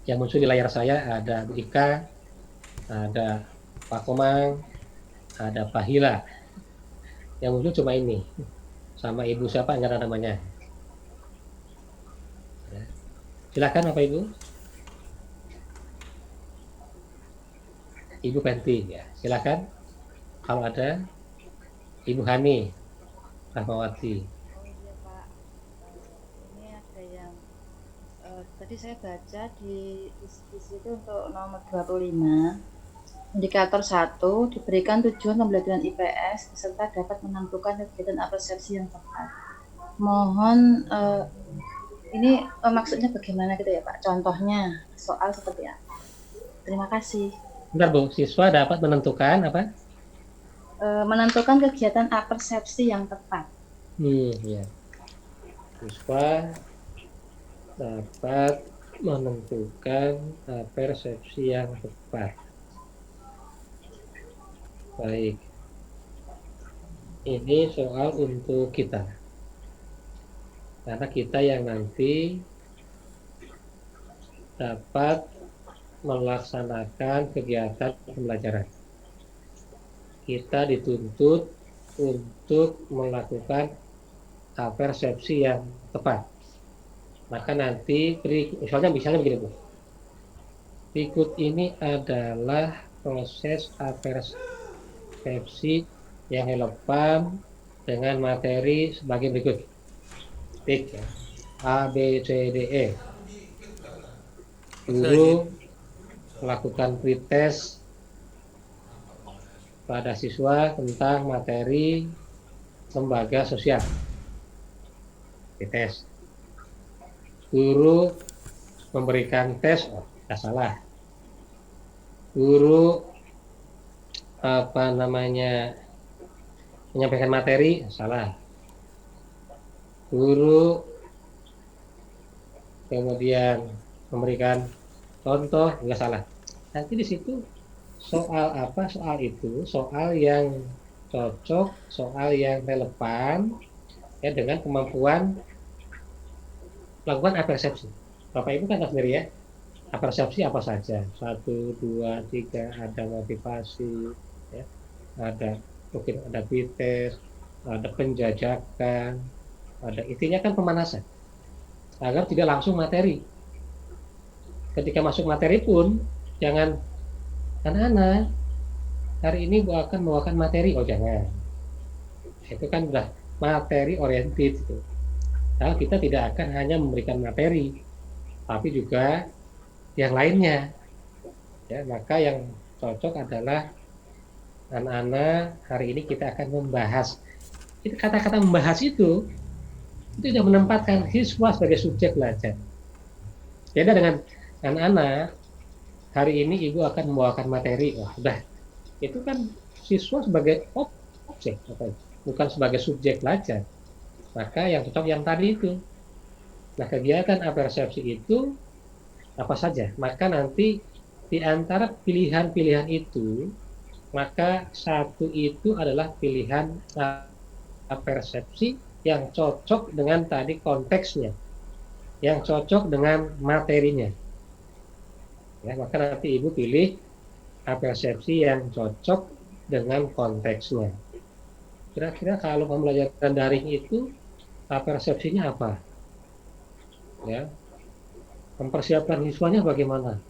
Yang muncul di layar saya ada Bu Ika, ada Pak Komang, ada Pak Hila. Yang muncul cuma ini. Sama Ibu siapa nggak ada namanya. Silakan Bapak Ibu. Ibu Penti ya, silakan. Kalau ada Ibu Hani Rahmawati. Iya Pak, ini ada yang tadi saya baca di isi itu untuk nomor 25, indikator 1 diberikan tujuan pembelajaran IPS serta dapat menentukan kegiatan persepsi yang tepat. Mohon ini maksudnya bagaimana gitu ya Pak? Contohnya soal seperti apa? Terima kasih. Bentar Bu, siswa dapat menentukan apa? Menentukan kegiatan persepsi yang tepat. Ya. Siswa dapat menentukan persepsi yang tepat. Baik. Ini soal untuk kita. Karena kita yang nanti dapat melaksanakan kegiatan pembelajaran. Kita dituntut untuk melakukan persepsi yang tepat. Maka nanti misalnya begini Bu. Berikut ini adalah proses persepsi yang relevan dengan materi sebagai berikut. Titik A, B, C, D, E. Guru melakukan pretest pada siswa tentang materi lembaga sosial. Dites. Guru memberikan tes, tidak salah. Guru menyampaikan materi, salah. Guru kemudian memberikan contoh, nggak salah. Nanti di situ soal apa? Soal itu, soal yang cocok, soal yang relevan ya dengan kemampuan melakukan apersepsi. Bapak Ibu kan tahu sendiri ya, apersepsi apa saja? 1, 2, 3, ada motivasi, ya, mungkin ada pites, ada penjajakan, ada intinya kan pemanasan agar tidak langsung materi. Ketika masuk materi pun jangan anak-anak hari ini akan membawakan materi, oh jangan, itu kan udah materi oriented gitu. Nah, kita tidak akan hanya memberikan materi tapi juga yang lainnya ya. Maka yang cocok adalah anak-anak hari ini kita akan membahas, itu kata-kata membahas itu sudah menempatkan siswa sebagai subjek belajar. Beda dengan anak-anak hari ini ibu akan membawakan materi, wah udah itu kan siswa sebagai objek bukan sebagai subjek belajar. Maka yang cocok yang tadi itu. Nah, kegiatan apersepsi itu apa saja? Maka nanti di antara pilihan-pilihan itu, maka satu itu adalah pilihan apersepsi yang cocok dengan tadi konteksnya, yang cocok dengan materinya. Ya, maka nanti ibu pilih apersepsi yang cocok dengan konteksnya. Kira-kira kalau pembelajaran daring itu apersepsinya apa? Ya, mempersiapkan siswanya bagaimana?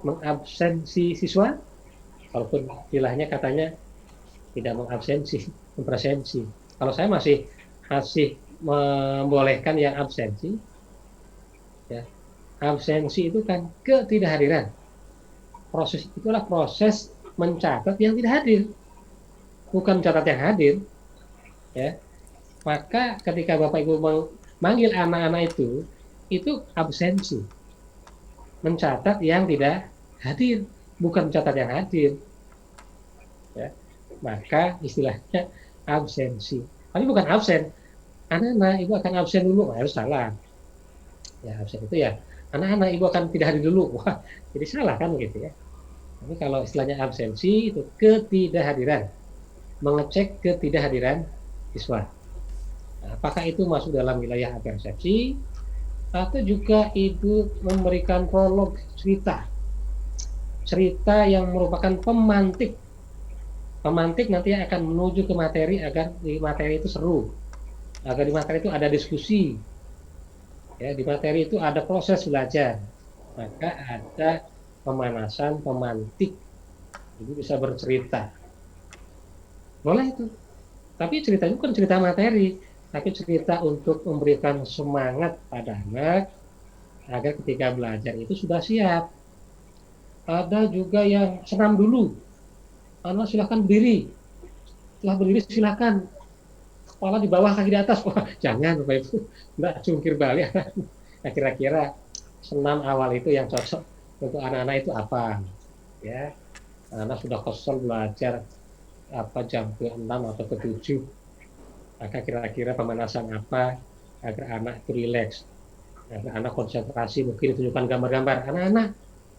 Mengabsensi siswa, walaupun istilahnya katanya tidak mengabsensi, mempresensi. Kalau saya masih membolehkan yang absensi. Ya, absensi itu kan ketidakhadiran. Proses itulah proses mencatat yang tidak hadir, bukan catat yang hadir. Ya, maka ketika Bapak Ibu memanggil anak-anak itu absensi, mencatat yang tidak hadir, bukan mencatat yang hadir. Ya, maka istilahnya absensi. Tapi bukan absen. Anak-anak ibu akan absen dulu, harus salah. Ya, absen itu ya anak-anak ibu akan tidak hadir dulu. Wah, jadi salah kan gitu ya. Tapi kalau istilahnya absensi itu ketidakhadiran, mengecek ketidakhadiran siswa. Nah, apakah itu masuk dalam wilayah apersepsi atau juga ibu memberikan prolog cerita yang merupakan pemantik nanti akan menuju ke materi agar di materi itu seru, agar di materi itu ada diskusi ya, di materi itu ada proses belajar, maka ada pemanasan, pemantik, ibu bisa bercerita, boleh itu. Tapi cerita itu bukan cerita materi, tapi cerita untuk memberikan semangat pada anak agar ketika belajar itu sudah siap. Ada juga yang senam dulu, anak silahkan berdiri, setelah berdiri silahkan kepala di bawah kaki di atas. Wah, jangan Bapak Ibu, enggak jungkir balik. Nah, kira-kira senam awal itu yang cocok untuk anak-anak itu apa? Ya, anak sudah kesel belajar jam ke-6 atau ke-7. Maka kira-kira pemanasan apa agar anak itu rileks, agar anak konsentrasi, mungkin tunjukkan gambar-gambar. Anak-anak,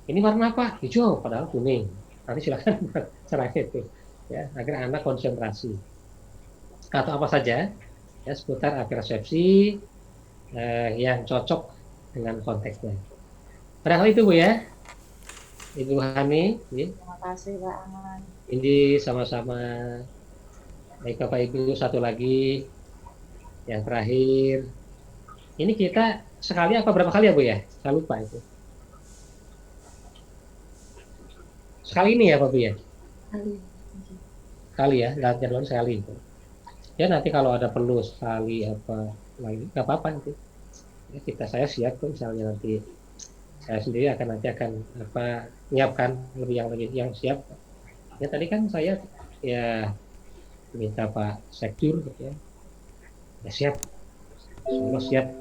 ini warna apa? Hijau, padahal kuning. Nanti silakan caranya itu, ya, agar anak konsentrasi. Atau apa saja ya seputar apersepsi yang cocok dengan konteksnya. Padahal itu Bu ya, Ibu Hani. Terima kasih Pak Aman. Ini sama-sama. Baik Bapak Ibu, satu lagi yang terakhir. Ini kita sekali apa berapa kali ya Bu ya? Saya lupa itu. Sekali ini ya Pak Bu ya? Sekali ya, jadwal sekali itu. Ya nanti kalau ada perlu sekali apa lagi, nggak apa-apa nanti. Ya, saya siap tuh misalnya nanti saya sendiri nanti akan menyiapkan yang siap. Ya tadi kan saya ya minta Pak Sekjur ya siap, semua siap.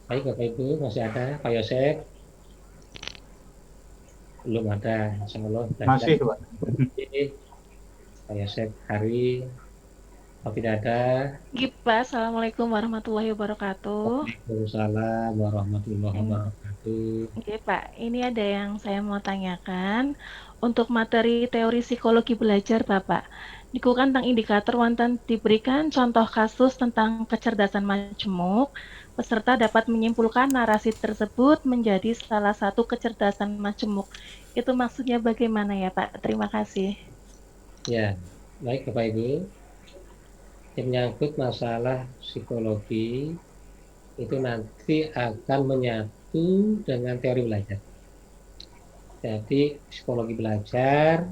Baik Bapak Ibu, masih ada Pak Yosef? Belum ada, insya Allah. Masih, Pak. Pak Yosef Hari, kalau tidak ada. Pak, Assalamualaikum warahmatullahi wabarakatuh. Waalaikumsalam warahmatullahi wabarakatuh. Oke Pak, ini ada yang saya mau tanyakan. Untuk materi teori psikologi belajar Bapak, dikukan tentang indikator wonten diberikan contoh kasus tentang kecerdasan majemuk, peserta dapat menyimpulkan narasi tersebut menjadi salah satu kecerdasan majemuk. Itu maksudnya bagaimana ya Pak? Terima kasih. Ya, baik Bapak Ibu. Yang menyangkut masalah psikologi itu nanti akan menyatu dengan teori belajar. Jadi psikologi belajar,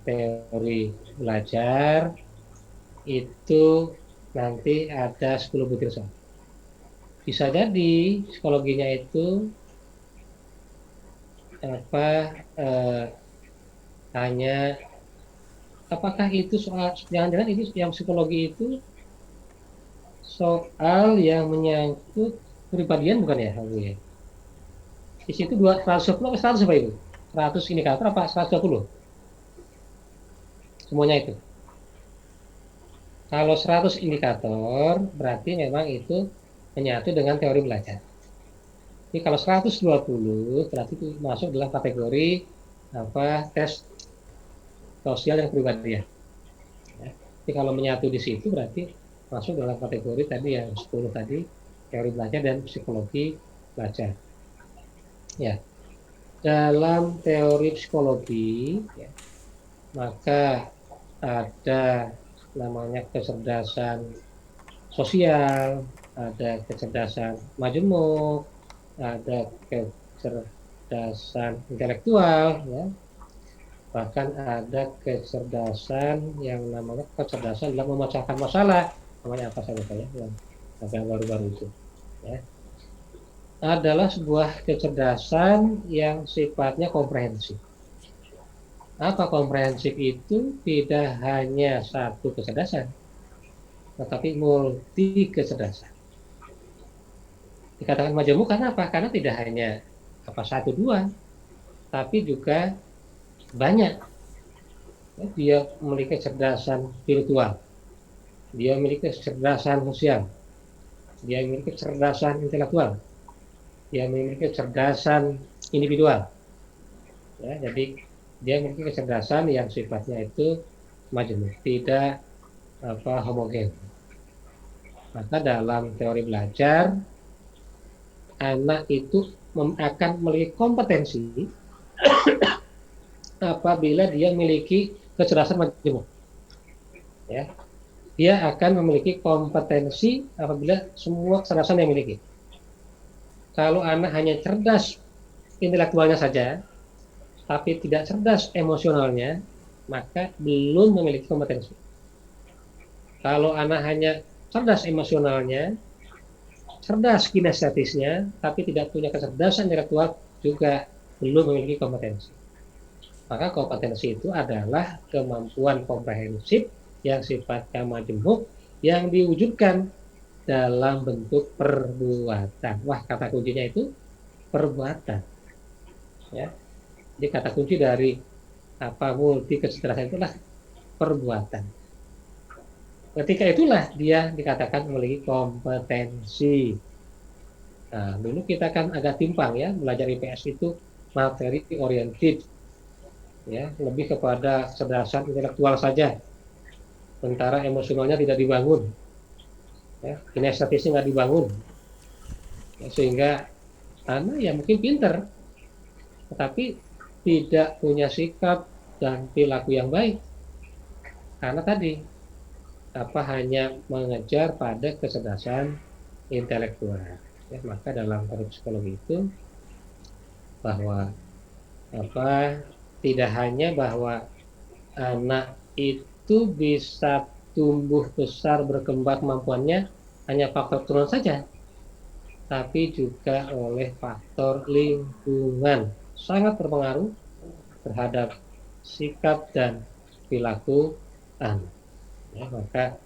teori belajar itu nanti ada 10 butir soal. Bisa jadi psikologinya itu hanya apakah itu soal, jangan-jangan itu yang psikologi itu soal yang menyangkut kepribadian bukan ya? Di situ 120 atau 100 Bapak Ibu? 100 indikator apa 120? Semuanya itu. Kalau 100 indikator berarti memang itu menyatu dengan teori belajar. Jadi kalau 120 berarti itu masuk dalam kategori tes sosial yang pribadian. Ya. Jadi kalau menyatu di situ berarti masuk dalam kategori tadi yang 10 tadi, teori belajar dan psikologi belajar. Ya. Dalam teori psikologi ya, maka ada namanya kecerdasan sosial, ada kecerdasan majemuk, ada kecerdasan intelektual, ya. Bahkan ada kecerdasan yang namanya kecerdasan dalam memecahkan masalah, namanya apa saja ya, yang baru-baru itu, ya. Adalah sebuah kecerdasan yang sifatnya komprehensif. Apa komprehensif itu? Tidak hanya satu kecerdasan, tetapi multi kecerdasan. Dikatakan majemuk karena apa? Karena tidak hanya satu dua, tapi juga banyak. Dia memiliki kecerdasan spiritual, dia memiliki kecerdasan sosial, dia memiliki kecerdasan intelektual, dia memiliki kecerdasan individual. Ya, jadi dia memiliki kecerdasan yang sifatnya itu majemuk, tidak homogen. Maka dalam teori belajar, anak itu akan memiliki kompetensi apabila dia memiliki kecerdasan majemuk. Ya. Dia akan memiliki kompetensi apabila semua kecerdasan yang memiliki. Kalau anak hanya cerdas intelektualnya saja, tapi tidak cerdas emosionalnya, maka belum memiliki kompetensi. Kalau anak hanya cerdas emosionalnya, cerdas kinestetisnya, tapi tidak punya kecerdasan intelektual, juga belum memiliki kompetensi. Maka kompetensi itu adalah kemampuan komprehensif yang sifatnya majemuk, yang diwujudkan dalam bentuk perbuatan. Wah, kata kuncinya itu perbuatan. Ya. Jadi kata kunci dari multi kecerdasan itulah perbuatan. Ketika itulah dia dikatakan memiliki kompetensi. Nah, dulu kita kan agak timpang ya, belajar IPS itu materi oriented, ya, lebih kepada kecerdasan intelektual saja. Sementara emosionalnya tidak dibangun, ya, kinestetisnya nggak dibangun, ya, sehingga anak ya mungkin pinter, tetapi tidak punya sikap dan perilaku yang baik, karena tadi hanya mengejar pada kecerdasan intelektual. Ya, maka dalam teori psikologi itu bahwa tidak hanya bahwa anak itu bisa tumbuh besar berkembang kemampuannya hanya faktor keturunan saja, tapi juga oleh faktor lingkungan. Sangat berpengaruh terhadap sikap dan perilaku anak. Ya, maka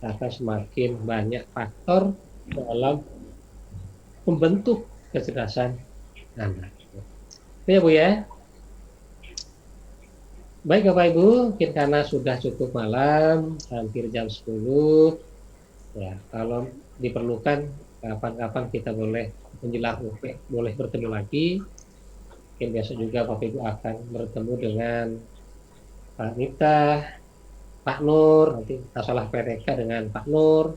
akan semakin banyak faktor dalam membentuk kecerdasan anak. Itu ya Bu ya. Baik Bapak Ibu, mungkin karena sudah cukup malam, hampir jam 10. Ya, kalau diperlukan kapan-kapan kita boleh menjelang boleh bertemu lagi. Mungkin besok juga Bapak Ibu akan bertemu dengan Pak Miftah, Pak Nur, nanti masalah PTK dengan Pak Nur,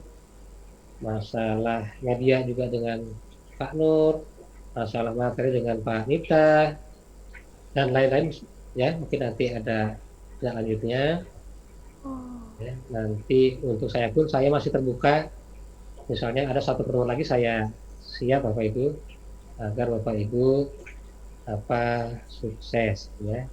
masalah media juga dengan Pak Nur, masalah materi dengan Pak Miftah, dan lain-lain ya. Mungkin nanti ada lanjutnya. Ya, nanti untuk saya pun saya masih terbuka. Misalnya ada satu pertemuan lagi, saya siap Bapak Ibu agar Bapak Ibu sukses ya.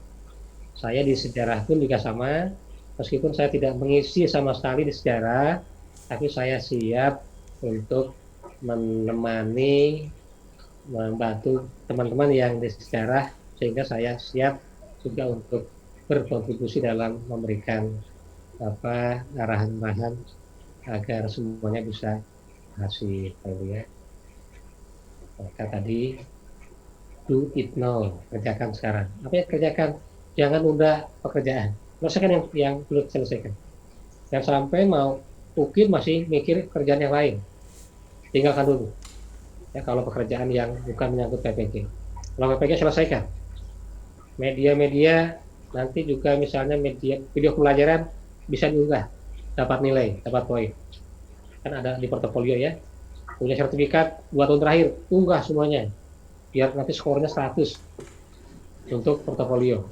Saya di sejarah pun juga sama, meskipun saya tidak mengisi sama sekali di sejarah, tapi saya siap untuk menemani, membantu teman-teman yang di sejarah, sehingga saya siap juga untuk berkontribusi dalam memberikan arahan-arahan agar semuanya bisa hasil ya. Maka tadi do it now, kerjakan sekarang. Apa ya kerjakan? Jangan nunda pekerjaan. Selesaikan yang perlu selesaikan. Jangan sampai mau ukir masih mikir kerjaan yang lain. Tinggalkan dulu. Ya, kalau pekerjaan yang bukan menyangkut PPG. Kalau PPG selesaikan. Media-media nanti juga misalnya media video pembelajaran bisa diunggah, dapat nilai, dapat poin. Kan ada di portofolio ya. Punya sertifikat 2 tahun terakhir, unggah semuanya. Biar nanti skornya 100 untuk portofolio.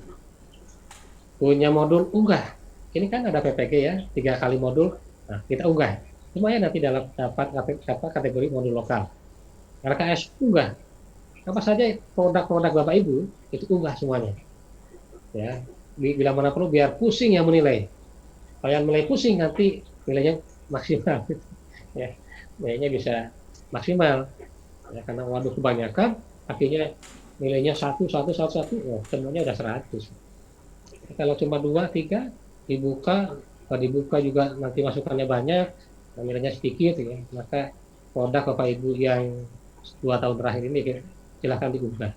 Punya modul, unggah. Ini kan ada PPG ya, 3 kali modul. Nah, kita unggah. Semuanya nanti dapat kategori modul lokal. RKS unggah. Apa saja produk-produk Bapak Ibu itu unggah semuanya. Ya, bila mana perlu biar pusing yang menilai. Kalau yang menilai pusing nanti nilainya maksimal. Ya, nilainya bisa maksimal. Ya, karena waduh kebanyakan, akhirnya nilainya 1, semuanya udah 100. Kalau cuma 2, 3 dibuka, kalau dibuka juga nanti masukannya banyak, nilainya sedikit ya, maka produk Bapak Ibu yang 2 tahun terakhir ini silahkan diunggah.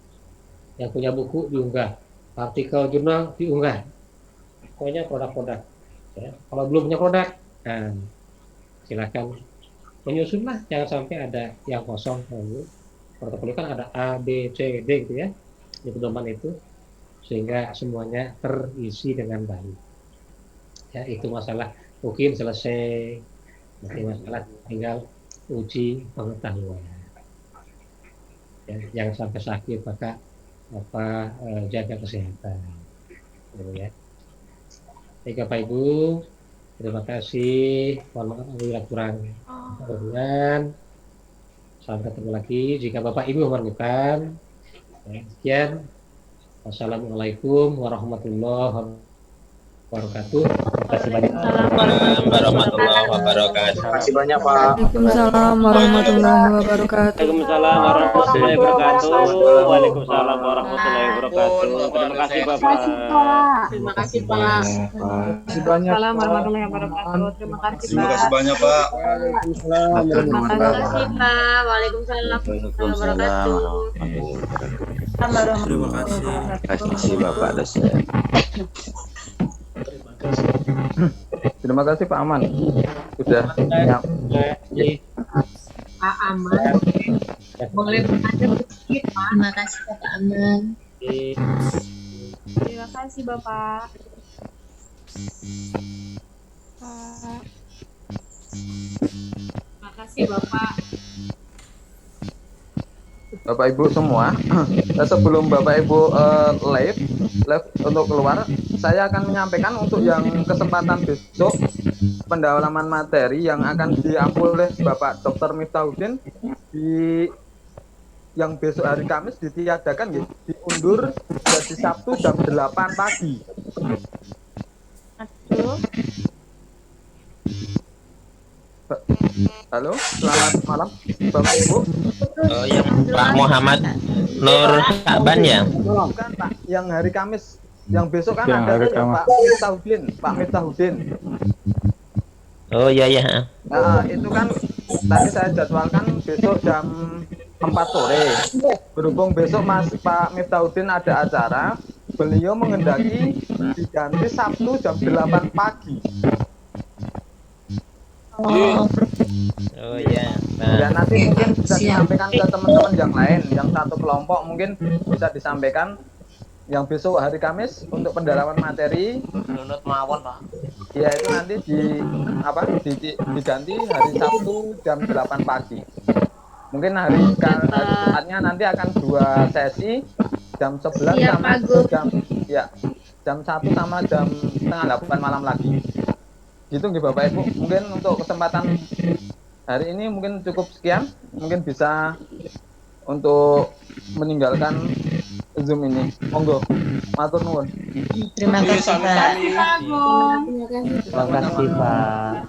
Yang punya buku diunggah, artikel jurnal diunggah, pokoknya produk-produk ya. Kalau belum punya produk, nah, silahkan menyusunlah, jangan sampai ada yang kosong. Portofolio kan ada A, B, C, D gitu ya, di pedoman itu, sehingga semuanya terisi dengan baik ya. Itu masalah mungkin selesai, nanti masalah tinggal uji pengetahuan ya. Jangan sampai sakit, maka jaga kesehatan gitu ya. Baik Bapak Ibu, terima kasih, mohon maaf bila kurang berkenan. Sampai ketemu lagi jika Bapak Ibu memerlukan. Sekian, wassalamualaikum warahmatullahi wabarakatuh. Terima kasih banyak. Waalaikumsalam warahmatullahi wabarakatuh. Terima kasih banyak Pak. Waalaikumsalam warahmatullahi wabarakatuh. Waalaikumsalam warahmatullahi wabarakatuh. Waalaikumsalam warahmatullahi wabarakatuh. Terima kasih Bapak. Terima kasih Pak. Terima kasih warahmatullahi wabarakatuh. Terima kasih Terima kasih banyak Pak. Terima kasih Pak. Waalaikumsalam warahmatullahi wabarakatuh. Terima kasih Bapak dosen. Terima kasih Pak Aman sudah siap. Pak Aman, boleh bertanya sedikit Pak? Terima kasih Pak Aman. Terima kasih Bapak. Terima kasih Bapak. Bapak Ibu semua, sebelum Bapak Ibu live untuk keluar, saya akan menyampaikan untuk yang kesempatan besok pendalaman materi yang akan diambil oleh Bapak Dr. Miftahuddin di yang besok hari Kamis ditiadakan ya, diundur jadi Sabtu jam 8 pagi. Aduh. Halo, selamat malam Bapak Ibu. Oh, yang Pak Muhammad Nur Saban ya? Bukan Pak, yang hari Kamis, yang besok kan Yang ada hari tuh ya, Kamis. Pak Miftahudin. Oh iya ya. Nah, itu kan tadi saya jadwalkan besok jam 4 sore. Berhubung besok Pak Miftahudin ada acara, beliau mengendaki diganti Sabtu jam 8 pagi. Oh iya. Ya nanti mungkin bisa disampaikan ke teman-teman yang lain, yang satu kelompok mungkin bisa disampaikan yang besok hari Kamis untuk pendalaman materi. Menurut mawon Pak. Ya itu nanti diganti hari Sabtu jam 8 pagi. Mungkin hari Jumatnya nanti akan 2 sesi jam 11 sama jam 1 sama jam setengah 8 malam lagi. Gitu nggih Bapak Ibu. Mungkin untuk kesempatan hari ini mungkin cukup sekian. Mungkin bisa untuk meninggalkan Zoom ini. Monggo. Matur nuwun. Terima kasih Pak. Terima kasih Pak.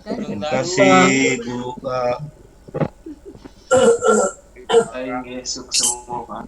Terima kasih Bu Kak. Baik, sukses semua Pak.